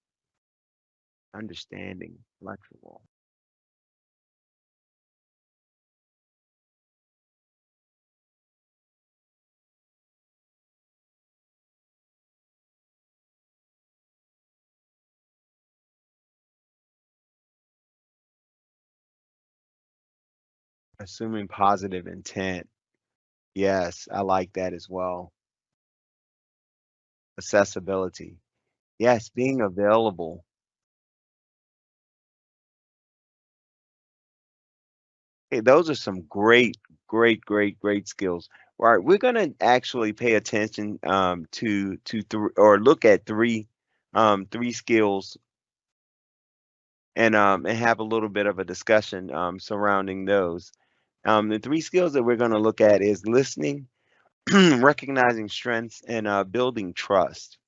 Understanding, flexible. Assuming positive intent. Yes, I like that as well. Accessibility. Yes, being available. Hey, those are some great skills. All right, we're going to actually pay attention to or look at three skills, and have a little bit of a discussion surrounding those. The three skills that we're going to look at is listening, recognizing strengths, and building trust.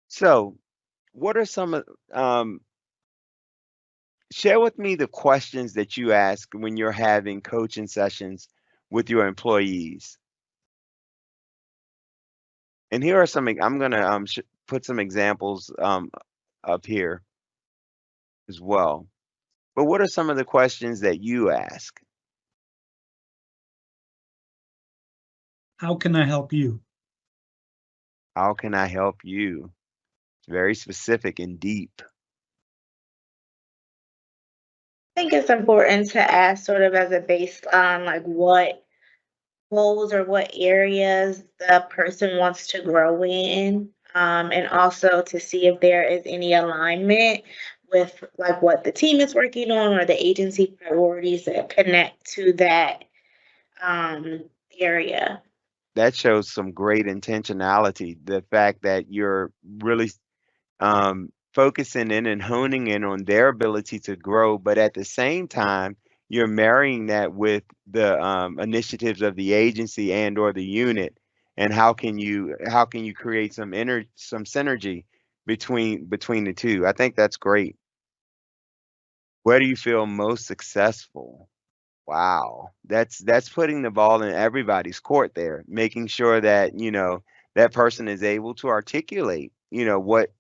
So, what are some of share with me the questions that you ask when you're having coaching sessions with your employees. And here are some, I'm going to put some examples up here as well. But what are some of the questions that you ask? How can I help you? How can I help you? It's very specific and deep. I think it's important to ask sort of as a baseline, like what roles or what areas the person wants to grow in, and also to see if there is any alignment with like what the team is working on or the agency priorities that connect to that area. That shows some great intentionality. The fact that you're really focusing in and honing in on their ability to grow, but at the same time, you're marrying that with the initiatives of the agency and or the unit, and how can you create some synergy between the two. I think that's great. Where do you feel most successful? Wow, that's putting the ball in everybody's court there, making sure that that person is able to articulate what,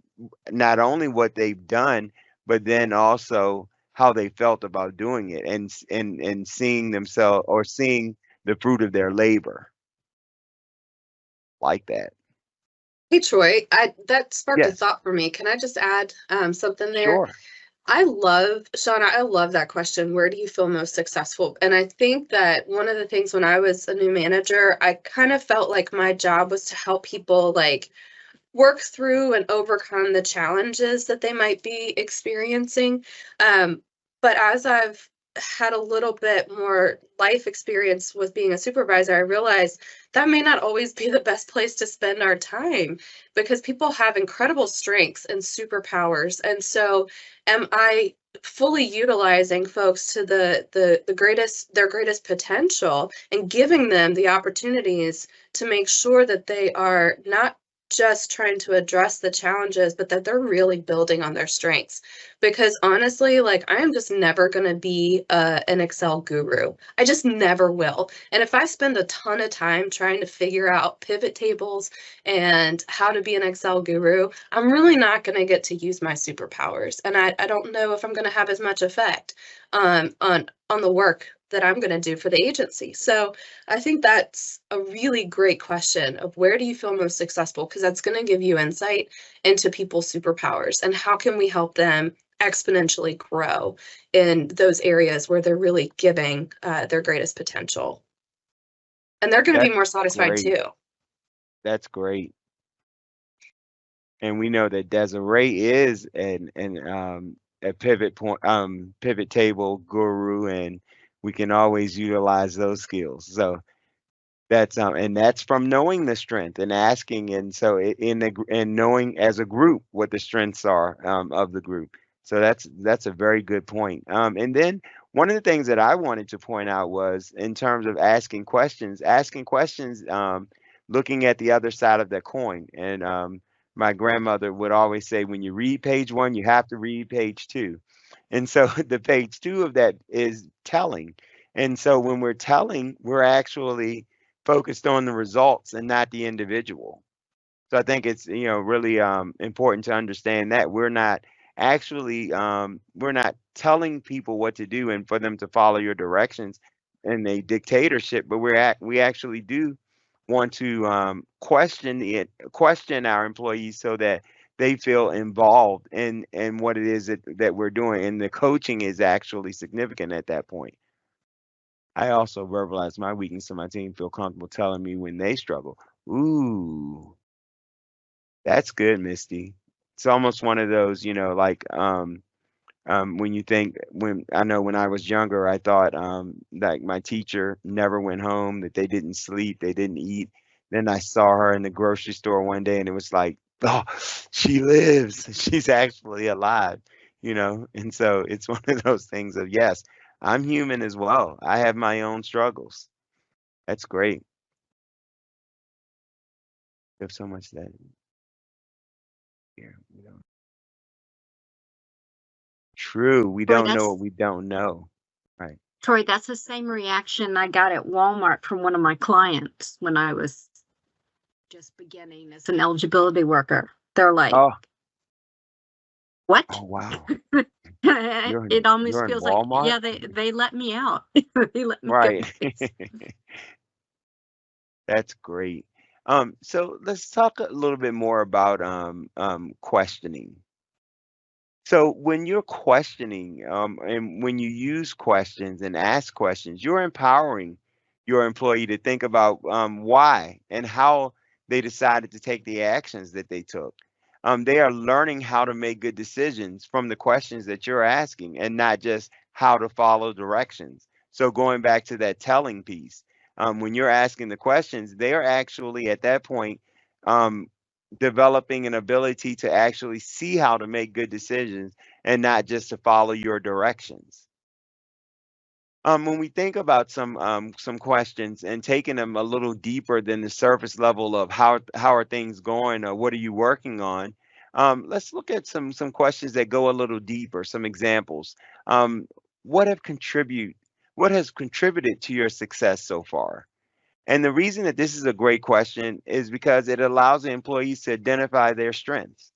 not only what they've done, but then also how they felt about doing it, and seeing themselves, or seeing the fruit of their labor, like that. Hey Troy, that sparked a Yes, thought for me. Can I just add something there? sure. I love, Shauna, I love that question. Where do you feel most successful? And I think that one of the things when I was a new manager, I kind of felt like my job was to help people like work through and overcome the challenges that they might be experiencing. But as I've had a little bit more life experience with being a supervisor, I realized that may not always be the best place to spend our time, because people have incredible strengths and superpowers. And so am I fully utilizing folks to the greatest, their greatest potential, and giving them the opportunities to make sure that they are not just trying to address the challenges, but that they're really building on their strengths. Because honestly, like, I am just never going to be an Excel guru. I just never will. And if I spend a ton of time trying to figure out pivot tables and how to be an Excel guru, I'm really not going to get to use my superpowers. And I don't know if I'm going to have as much effect on the work that I'm going to do for the agency. So I think that's a really great question of where do you feel most successful? Because that's going to give you insight into people's superpowers and how can we help them exponentially grow in those areas where they're really giving their greatest potential. And they're going to be That's more satisfied great. too. That's great. And we know that Desiree is a pivot table guru, and we can always utilize those skills. So and that's from knowing the strength and asking, and so and knowing as a group what the strengths are of the group. So that's a very good point. And then one of the things that I wanted to point out was in terms of asking questions, looking at the other side of the coin. And my grandmother would always say, when you read page 1, you have to read page 2. And so the page 2 of that is telling. And so when we're telling, we're actually focused on the results and not the individual. So I think it's really important to understand that we're not telling people what to do and for them to follow your directions in a dictatorship, but we actually do want to question our employees so that they feel involved in what it is that we're doing, and the coaching is actually significant at that point. I also verbalize my weakness so my team feel comfortable telling me when they struggle. Ooh, that's good, Misty. It's almost one of those, like when you think, when I was younger, I thought like my teacher never went home, that they didn't sleep, they didn't eat. Then I saw her in the grocery store one day, and it was like, oh, she lives. She's actually alive, And so it's one of those things of, yes, I'm human as well. I have my own struggles. That's great. We have so much that here. True. We Troy, don't know what we don't know. Right. Troy, that's the same reaction I got at Walmart from one of my clients when I was just beginning as an eligibility worker. They're like, Oh, what? oh wow. It almost You're in feels like, Walmart? yeah, they let me out. They let me go. Right. That's great. So let's talk a little bit more about questioning. So when you're questioning, and when you use questions and ask questions, you're empowering your employee to think about why and how they decided to take the actions that they took. They are learning how to make good decisions from the questions that you're asking, and not just how to follow directions. So going back to that telling piece, when you're asking the questions, they are actually at that point um, developing an ability to actually see how to make good decisions and not just to follow your directions. When we think about some questions and taking them a little deeper than the surface level of how are things going or what are you working on, let's look at some questions that go a little deeper. Some examples. Um, what have contribute what has contributed to your success so far? And the reason that this is a great question is because it allows the employees to identify their strengths.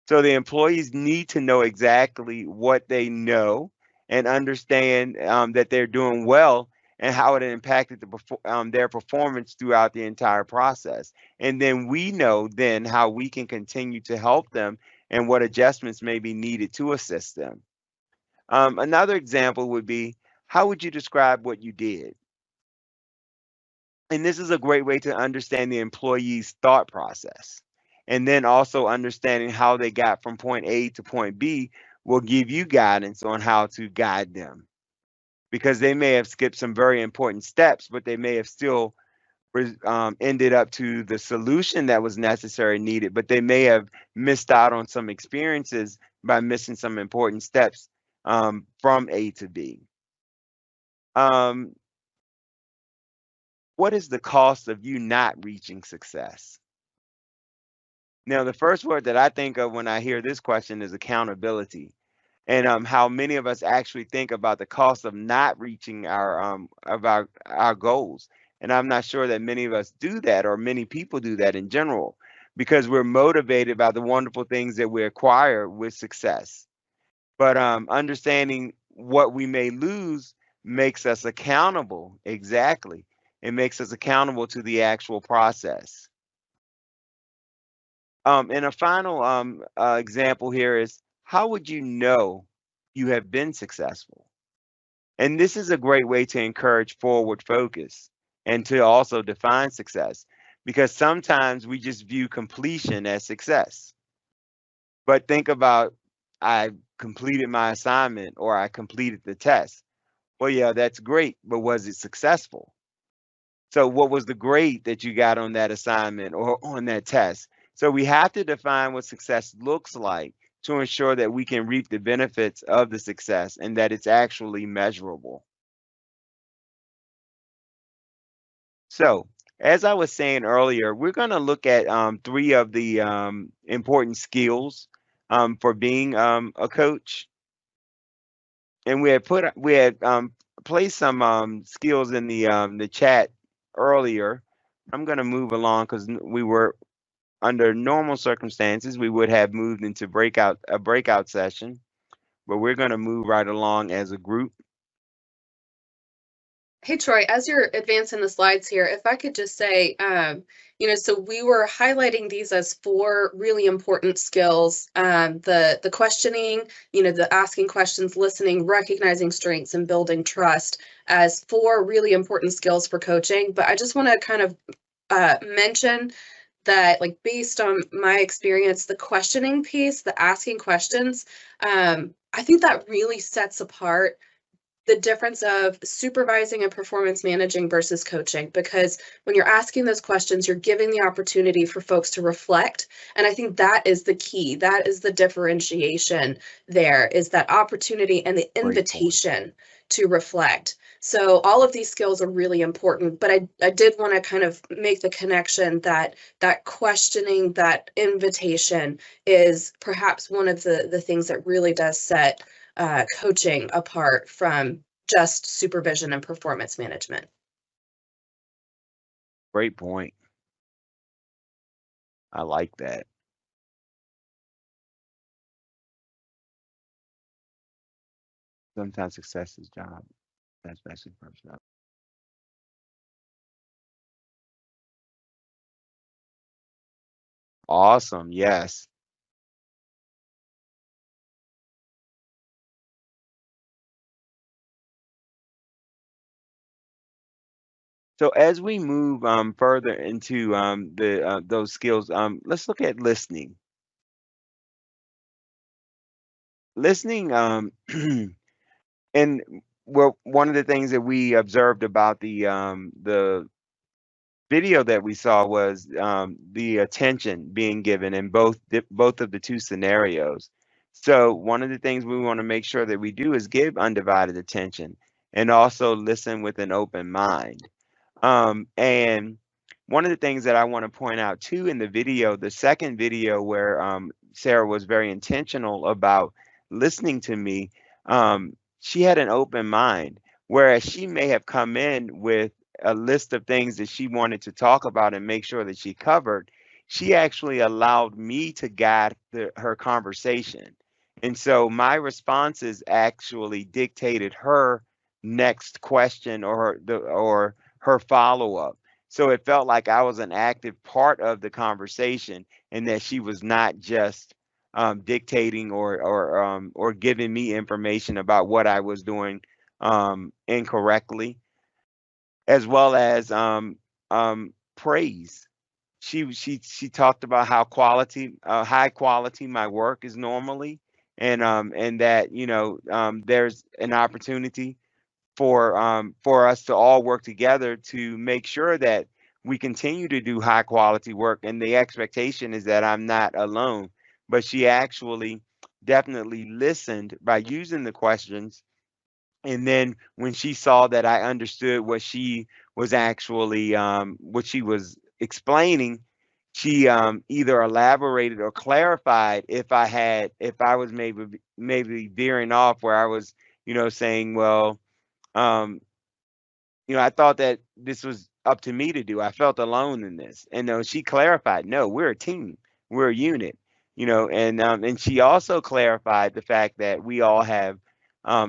So the employees need to know exactly what they know and understand that they're doing well and how it impacted their performance throughout the entire process. And then we know then how we can continue to help them and what adjustments may be needed to assist them. Another example would be, how would you describe what you did? And this is a great way to understand the employee's thought process. And then also understanding how they got from point A to point B will give you guidance on how to guide them. Because they may have skipped some very important steps, but they may have still ended up to the solution that was necessary and needed, but they may have missed out on some experiences by missing some important steps from A to B. What is the cost of you not reaching success? Now, the first word that I think of when I hear this question is accountability, and how many of us actually think about the cost of not reaching our goals. And I'm not sure that many of us do that, or many people do that in general, because we're motivated by the wonderful things that we acquire with success. But understanding what we may lose makes us accountable. Exactly. It makes us accountable to the actual process. And a final example here is, how would you know you have been successful? And this is a great way to encourage forward focus and to also define success, because sometimes we just view completion as success. But think about, I completed my assignment or I completed the test. Well, yeah, that's great, but was it successful? So what was the grade that you got on that assignment or on that test? So we have to define what success looks like to ensure that we can reap the benefits of the success and that it's actually measurable. So as I was saying earlier, we're going to look at 3 of the important skills for being a coach. And we had placed some skills in the chat earlier. I'm going to move along because we were, under normal circumstances, we would have moved into a breakout session, but we're going to move right along as a group. Hey, Troy, as you're advancing the slides here, if I could just say, so we were highlighting these as 4 really important skills. The questioning, the asking questions, listening, recognizing strengths, and building trust as 4 really important skills for coaching. But I just want to kind of mention that, like, based on my experience, the questioning piece, the asking questions, I think that really sets apart the difference of supervising and performance managing versus coaching, because when you're asking those questions, you're giving the opportunity for folks to reflect. And I think that is the key. That is the differentiation there, is that opportunity and the invitation to reflect. So all of these skills are really important, but I did want to kind of make the connection that that questioning, that invitation is perhaps one of the things that really does set coaching apart from just supervision and performance management. Great point. I like that. Sometimes success is job. That's basic personal. Awesome. Yes. So as we move further into those skills, let's look at listening. Listening, and well, one of the things that we observed about the video that we saw was the attention being given in both of the 2 scenarios. So one of the things we want to make sure that we do is give undivided attention. and also listen with an open mind. And one of the things that I want to point out too in the video, the second video where Sarah was very intentional about listening to me, she had an open mind, whereas she may have come in with a list of things that she wanted to talk about and make sure that she covered. She actually allowed me to guide her conversation. And so my responses actually dictated her next question or her follow-up. So it felt like I was an active part of the conversation and that she was not just dictating or giving me information about what I was doing incorrectly, as well as praise. She talked about how high quality my work is normally, and that there's an opportunity for us to all work together to make sure that we continue to do high quality work. And the expectation is that I'm not alone. But she actually definitely listened by using the questions. And then when she saw that I understood what she was actually what she was explaining, she either elaborated or clarified if I was maybe veering off where I was, saying, well, um, I thought that this was up to me to do. I felt alone in this. And she clarified, no, we're a team. We're a unit, and she also clarified the fact that we all have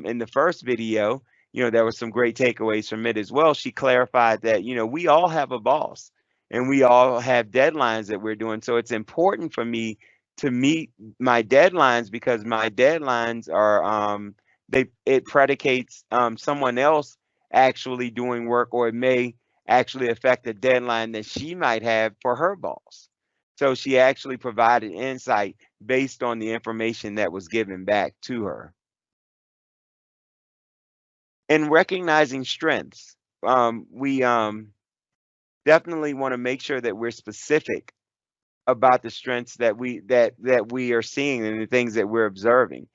in the first video, there was some great takeaways from it as well. She clarified that, we all have a boss and we all have deadlines that we're doing. So it's important for me to meet my deadlines because my deadlines are it predicates someone else actually doing work, or it may actually affect the deadline that she might have for her boss. So she actually provided insight based on the information that was given back to her. And recognizing strengths, we definitely want to make sure that we're specific about the strengths that we are seeing and the things that we're observing.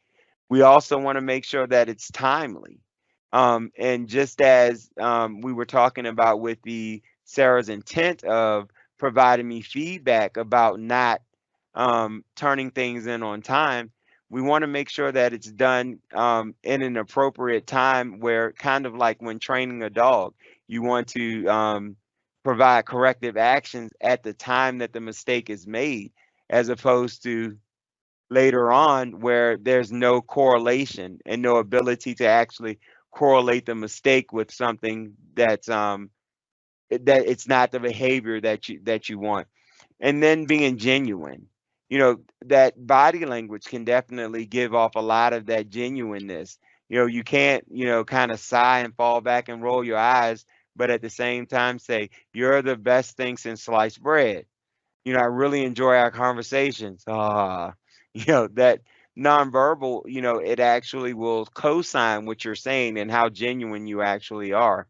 We also want to make sure that it's timely. And just as we were talking about with Sarah's intent of providing me feedback about not turning things in on time, we want to make sure that it's done in an appropriate time where, kind of like when training a dog, you want to provide corrective actions at the time that the mistake is made, as opposed to later on where there's no correlation and no ability to actually correlate the mistake with something that it's not the behavior that you want. And then being genuine, that body language can definitely give off a lot of that genuineness. You can't kind of sigh and fall back and roll your eyes, but at the same time say, you're the best thing since sliced bread. I really enjoy our conversations. That nonverbal, it actually will co-sign what you're saying and how genuine you actually are.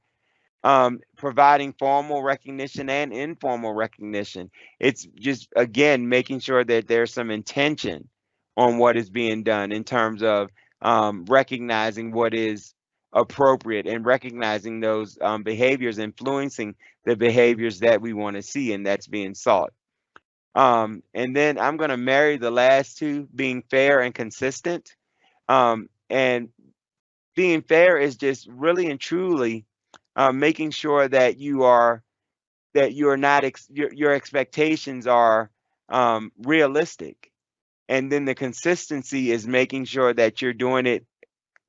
Providing formal recognition and informal recognition. It's just, again, making sure that there's some intention on what is being done in terms of recognizing what is appropriate and recognizing those behaviors influencing the behaviors that we want to see and that's being sought. And then I'm going to marry the last two, being fair and consistent. And being fair is just really and truly making sure that you're not your expectations are realistic. And then the consistency is making sure that you're doing it,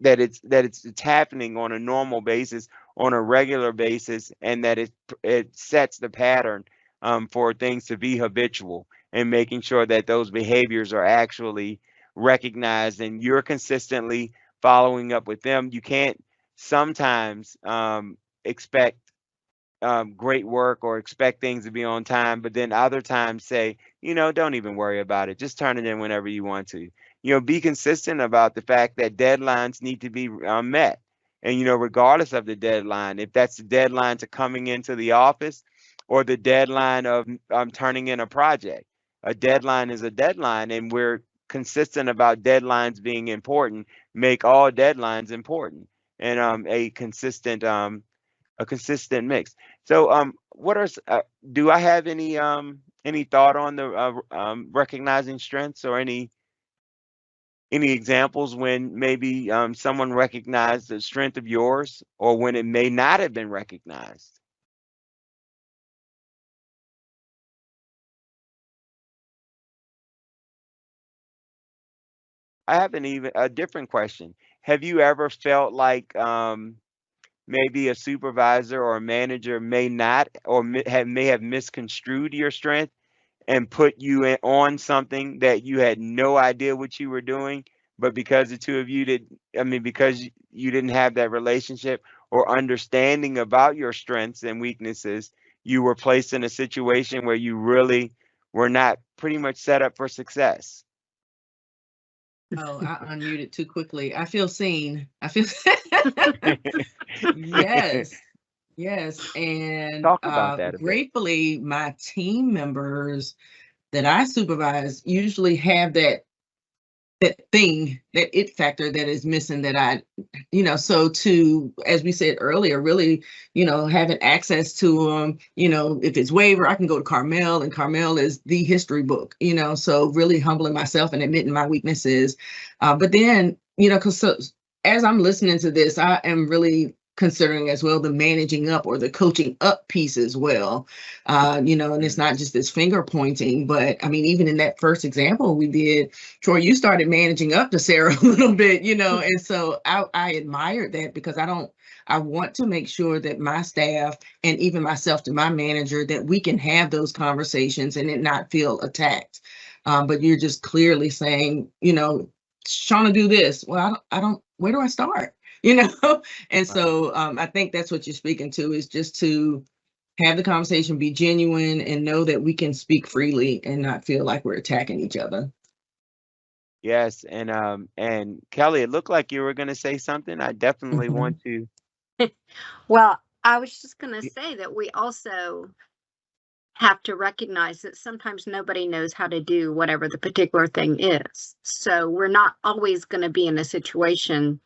that it's happening on a normal basis, on a regular basis, and that it sets the pattern for things to be habitual, and making sure that those behaviors are actually recognized and you're consistently following up with them. You can't sometimes expect great work or expect things to be on time, but then other times say, don't even worry about it. Just turn it in whenever you want to. Be consistent about the fact that deadlines need to be met. And, regardless of the deadline, if that's the deadline to coming into the office or the deadline of turning in a project, a deadline is a deadline, and we're consistent about deadlines being important. Make all deadlines important. and a consistent mix. So what are do I have any thought on the recognizing strengths, or any examples when maybe someone recognized the strength of yours, or when it may not have been recognized? I have a different question. Have you ever felt like maybe a supervisor or a manager may not, or may have misconstrued your strength and put you on something that you had no idea what you were doing, but because the two of you because you didn't have that relationship or understanding about your strengths and weaknesses, you were placed in a situation where you really were not pretty much set up for success? Oh, I unmuted too quickly. I feel seen. I feel yes, yes. And Talk about that a bit. gratefully, my team members that I supervise usually have that thing, that it factor that is missing, that I, so to, as we said earlier, really, having access to if it's waiver, I can go to Carmel, and Carmel is the history book, so really humbling myself and admitting my weaknesses. But then, because as I'm listening to this, I am really considering as well the managing up or the coaching up piece as well. And it's not just this finger pointing, but I mean, even in that first example we did, Troy, you started managing up to Sarah a little bit, and so I admired that, because I want to make sure that my staff, and even myself to my manager, that we can have those conversations and it not feel attacked. But you're just clearly saying, Shauna, do this. Well, I don't, where do I start? And so I think that's what you're speaking to, is just to have the conversation, be genuine, and know that we can speak freely and not feel like we're attacking each other. Yes, and Kelly, it looked like you were going to say something. I definitely want to. Well, I was just going to say that we also have to recognize that sometimes nobody knows how to do whatever the particular thing is. So we're not always going to be in a situation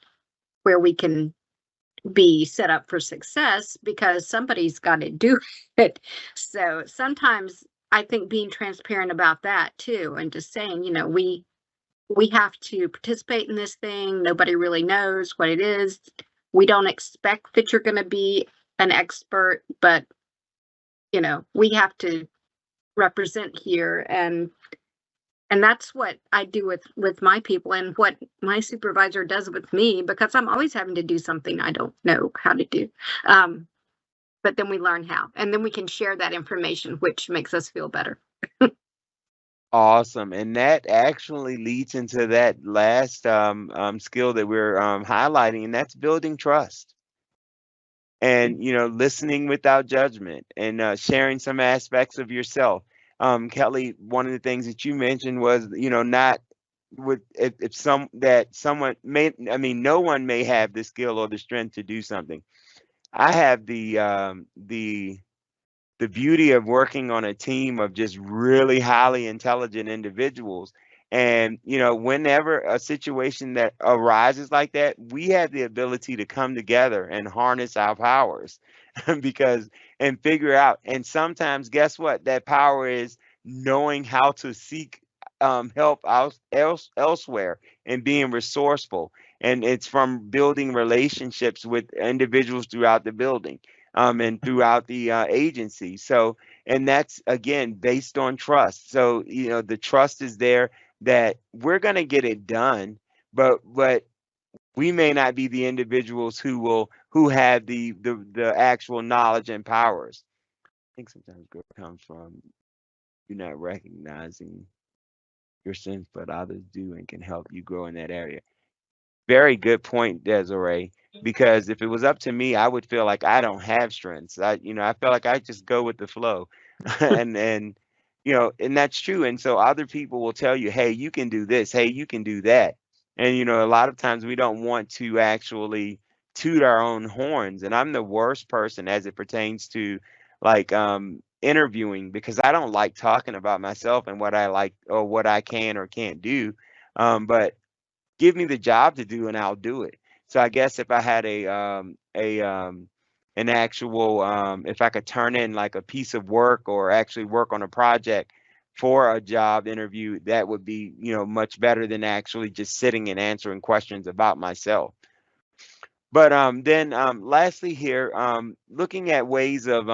where we can be set up for success, because somebody's got to do it. So sometimes I think being transparent about that too, and just saying, we have to participate in this thing. Nobody really knows what it is. We don't expect that you're going to be an expert, but we have to represent here, and that's what I do with my people, and what my supervisor does with me, because I'm always having to do something I don't know how to do. But then we learn how, and then we can share that information, which makes us feel better. Awesome. And that actually leads into that last skill that we're highlighting, and that's building trust. And, listening without judgment, and sharing some aspects of yourself. Kelly, one of the things that you mentioned was, not with if someone may, no one may have the skill or the strength to do something. I have the beauty of working on a team of just really highly intelligent individuals. And, whenever a situation that arises like that, we have the ability to come together and harness our powers and figure out. And sometimes, guess what? That power is knowing how to seek help elsewhere, and being resourceful. And it's from building relationships with individuals throughout the building. And throughout the agency. So, and that's again based on trust. So, the trust is there that we're going to get it done, but we may not be the individuals who have the actual knowledge and powers. I think sometimes growth comes from you not recognizing your strengths, but others do and can help you grow in that area. Very good point, Desiree. Because if it was up to me, I would feel like I don't have strengths. I feel like I just go with the flow, and that's true. And so other people will tell you, hey, you can do this. Hey, you can do that. And a lot of times we don't want to actually toot our own horns. And I'm the worst person as it pertains to like interviewing, because I don't like talking about myself and what I like or what I can or can't do. But give me the job to do and I'll do it. So I guess if I had an actual if I could turn in like a piece of work or actually work on a project for a job interview, that would be, you know, much better than actually just sitting and answering questions about myself. But then lastly here, looking at ways of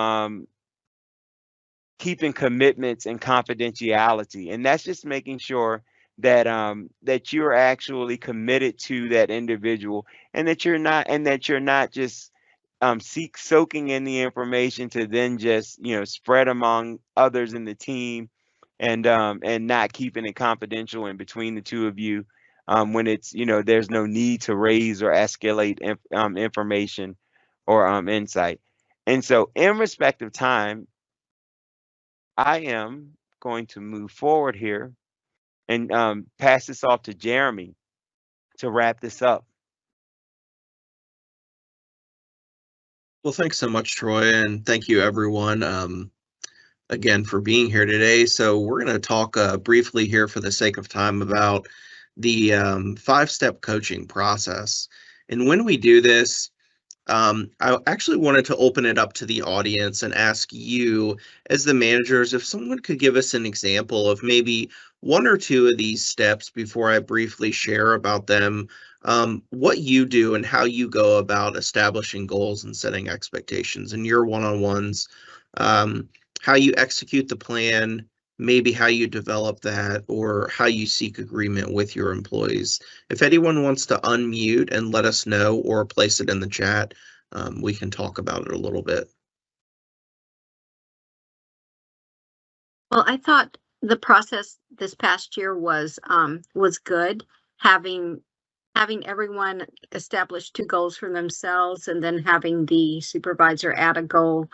keeping commitments and confidentiality, and that's just making sure that that you're actually committed to that individual, and that you're not just soaking in the information to then just, you know, spread among others in the team, and not keeping it confidential in between the two of you, when it's, you know, there's no need to raise or escalate information or insight. And so in respect of time, I am going to move forward here and pass this off to Jeremy to wrap this up. Well, thanks so much, Troy, and thank you everyone again for being here today. So we're going to talk briefly here for the sake of time about the 5-step coaching process. And when we do this, I actually wanted to open it up to the audience and ask you, as the managers, if someone could give us an example of maybe 1 or 2 of these steps before I briefly share about them, what you do and how you go about establishing goals and setting expectations in your one-on-ones, how you execute the plan, maybe how you develop that, or how you seek agreement with your employees. If anyone wants to unmute and let us know or place it in the chat, we can talk about it a little bit. Well, I thought the process this past year was good. Having everyone establish 2 goals for themselves, and then having the supervisor add a goal,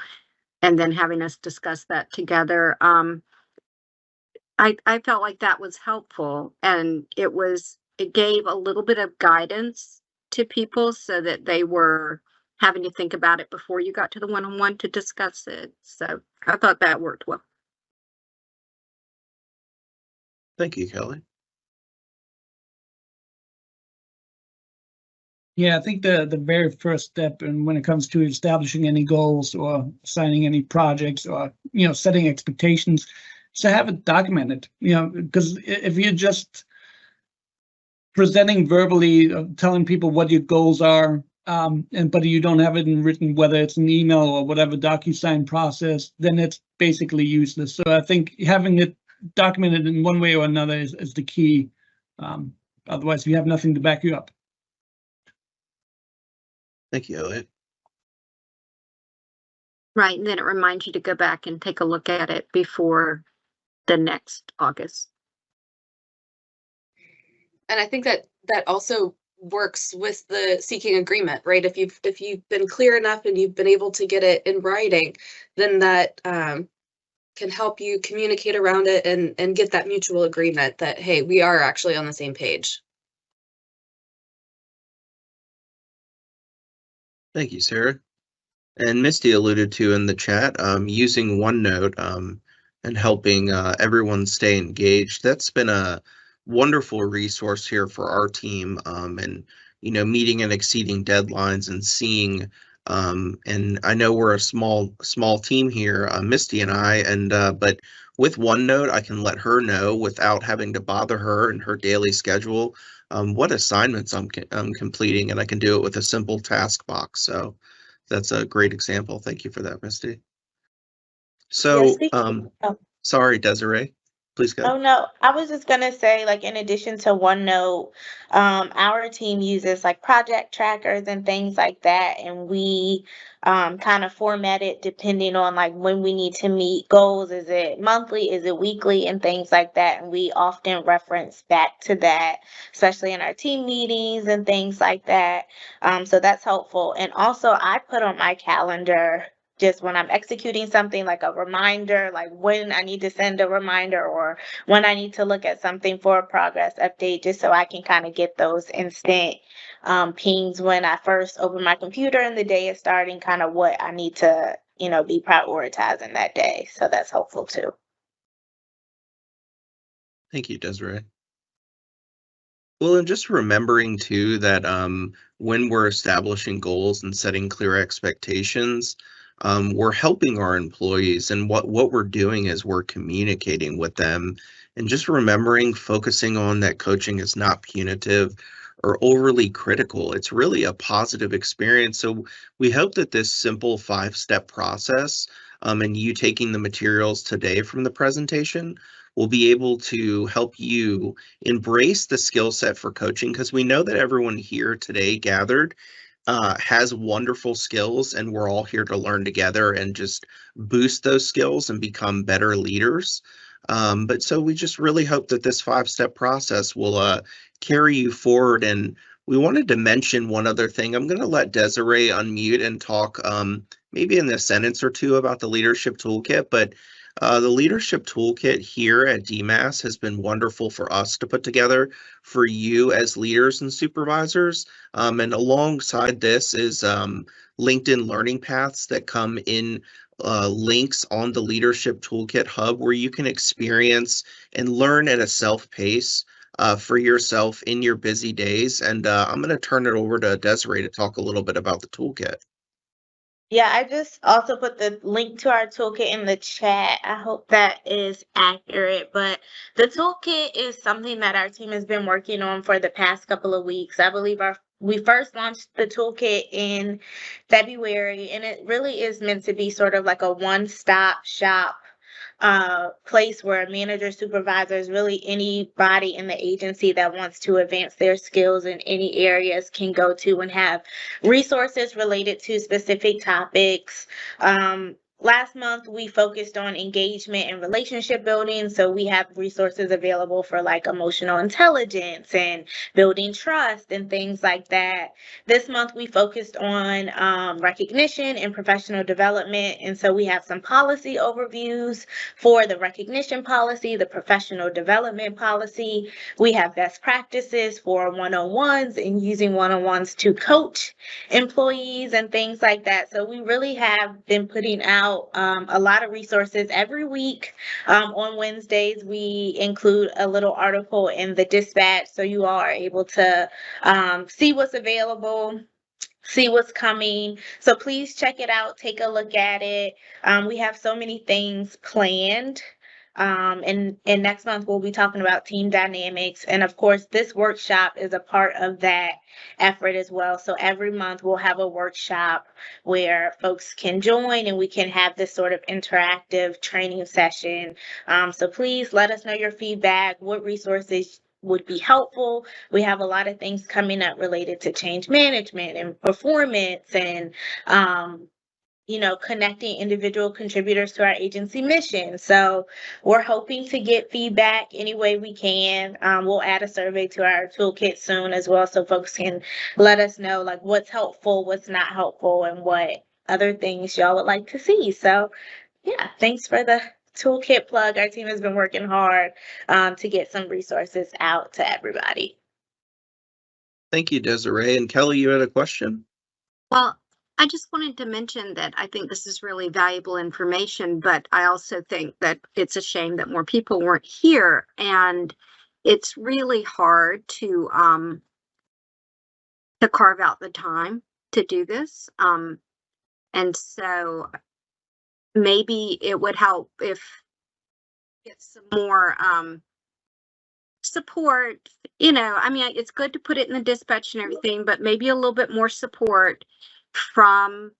and then having us discuss that together. I felt like that was helpful, and it gave a little bit of guidance to people so that they were having to think about it before you got to the one-on-one to discuss it. So I thought that worked well. Thank you, Kelly. Yeah, I think the very first step, and when it comes to establishing any goals or assigning any projects or, you know, setting expectations, is to have it documented. You know, because if you're just presenting verbally, telling people what your goals are, but you don't have it in written, whether it's an email or whatever DocuSign process, then it's basically useless. So I think having it documented in one way or another is the key. Otherwise, you have nothing to back you up. Thank you, Elliot. Right, and then it reminds you to go back and take a look at it before the next August. And I think that also works with the seeking agreement, right? If you've been clear enough and you've been able to get it in writing, then that can help you communicate around it and get that mutual agreement that, hey, we are actually on the same page. Thank you, Sarah. And Misty alluded to in the chat, using OneNote and helping everyone stay engaged. That's been a wonderful resource here for our team, and, you know, meeting and exceeding deadlines and seeing, and I know we're a small team here, Misty and I, and but with OneNote, I can let her know without having to bother her in her daily schedule what assignments I'm completing, and I can do it with a simple task box. So that's a great example. Thank you for that, Misty. So, sorry, Desiree, please go. Oh, no, I was just gonna say, like, in addition to OneNote, our team uses like project trackers and things like that, and we kind of format it depending on like when we need to meet goals. Is it monthly? Is it weekly? And things like that. And we often reference back to that, especially in our team meetings and things like that. So that's helpful. And also, I put on my calendar just when I'm executing something, like a reminder, like when I need to send a reminder or when I need to look at something for a progress update, just so I can kind of get those instant pings when I first open my computer and the day is starting, kind of what I need to, you know, be prioritizing that day. So that's helpful too. Thank you, Desiree. Well, and just remembering too that when we're establishing goals and setting clear expectations, we're helping our employees, and what we're doing is we're communicating with them, and just remembering, focusing on that coaching is not punitive or overly critical. It's really a positive experience. So we hope that this simple 5-step process, and you taking the materials today from the presentation, will be able to help you embrace the skill set for coaching, because we know that everyone here today gathered has wonderful skills, and we're all here to learn together and just boost those skills and become better leaders. But so we just really hope that this 5-step process will carry you forward. And we wanted to mention one other thing. I'm going to let Desiree unmute and talk maybe in a sentence or two about the leadership toolkit, but the leadership toolkit here at DMAS has been wonderful for us to put together for you as leaders and supervisors. And alongside this is LinkedIn learning paths that come in links on the leadership toolkit hub, where you can experience and learn at a self-pace for yourself in your busy days. And I'm going to turn it over to Desiree to talk a little bit about the toolkit. Yeah, I just also put the link to our toolkit in the chat. I hope that is accurate. But the toolkit is something that our team has been working on for the past couple of weeks. I believe we first launched the toolkit in February, and it really is meant to be sort of like a one-stop shop place where managers, supervisors, really anybody in the agency that wants to advance their skills in any areas can go to and have resources related to specific topics. Last month, we focused on engagement and relationship building. So we have resources available for like emotional intelligence and building trust and things like that. This month, we focused on recognition and professional development. And so we have some policy overviews for the recognition policy, the professional development policy. We have best practices for one-on-ones and using one-on-ones to coach employees and things like that. So we really have been putting out a lot of resources every week. On Wednesdays, we include a little article in the dispatch, so you all are able to see what's available, see what's coming. So please check it out, take a look at it. We have so many things planned. And next month we'll be talking about team dynamics. And of course, this workshop is a part of that effort as well. So every month we'll have a workshop where folks can join and we can have this sort of interactive training session. So please let us know your feedback, what resources would be helpful. We have a lot of things coming up related to change management and performance and connecting individual contributors to our agency mission. So we're hoping to get feedback any way we can. We'll add a survey to our toolkit soon as well, so folks can let us know like what's helpful, what's not helpful, and what other things y'all would like to see. So yeah, thanks for the toolkit plug. Our team has been working hard to get some resources out to everybody. Thank you, Desiree. And Kelly, you had a question? Well, I just wanted to mention that I think this is really valuable information, but I also think that it's a shame that more people weren't here, and it's really hard to carve out the time to do this. And so maybe it would help if get some more support. I mean, it's good to put it in the dispatch and everything, but maybe a little bit more support from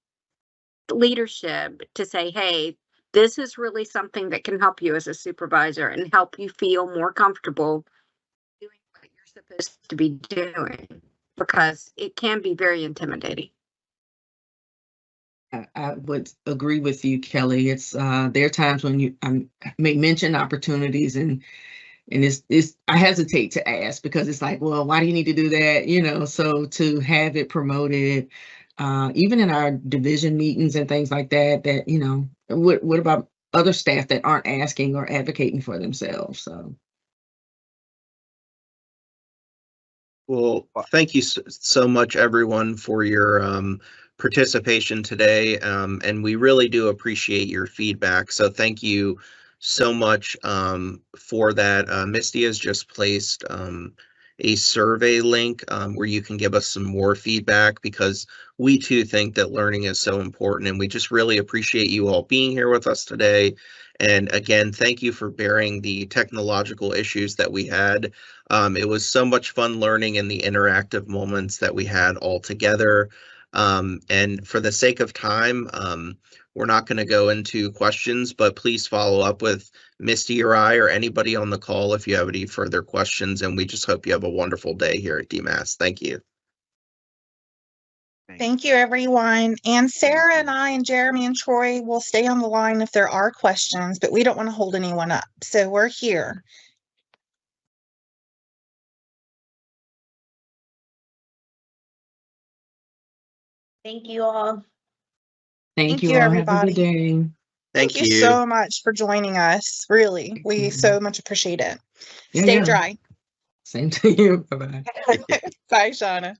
leadership to say, hey, this is really something that can help you as a supervisor and help you feel more comfortable doing what you're supposed to be doing, because it can be very intimidating. I would agree with you, Kelly. It's there are times when you may mention opportunities and it's I hesitate to ask, because it's like, well, why do you need to do that? So to have it promoted, even in our division meetings and things like that, what about other staff that aren't asking or advocating for themselves? So. Well, thank you so much, everyone, for your participation today. And we really do appreciate your feedback. So thank you so much for that. Misty has just placed a survey link where you can give us some more feedback, because we too think that learning is so important, and we just really appreciate you all being here with us today. And again, thank you for bearing the technological issues that we had. It was so much fun learning in the interactive moments that we had all together. And for the sake of time, we're not going to go into questions, but please follow up with Misty or I or anybody on the call if you have any further questions. And we just hope you have a wonderful day here at DMAS. Thank you. Thank you, everyone. And Sarah and I and Jeremy and Troy will stay on the line if there are questions, but we don't want to hold anyone up. So we're here. Thank you all. Thank you you, all. Have a everybody. good day. Thank you. So much for joining us. Really, we you. so much appreciate it. Yeah, Stay yeah. dry. Same to you. Bye-bye. Bye, Shauna.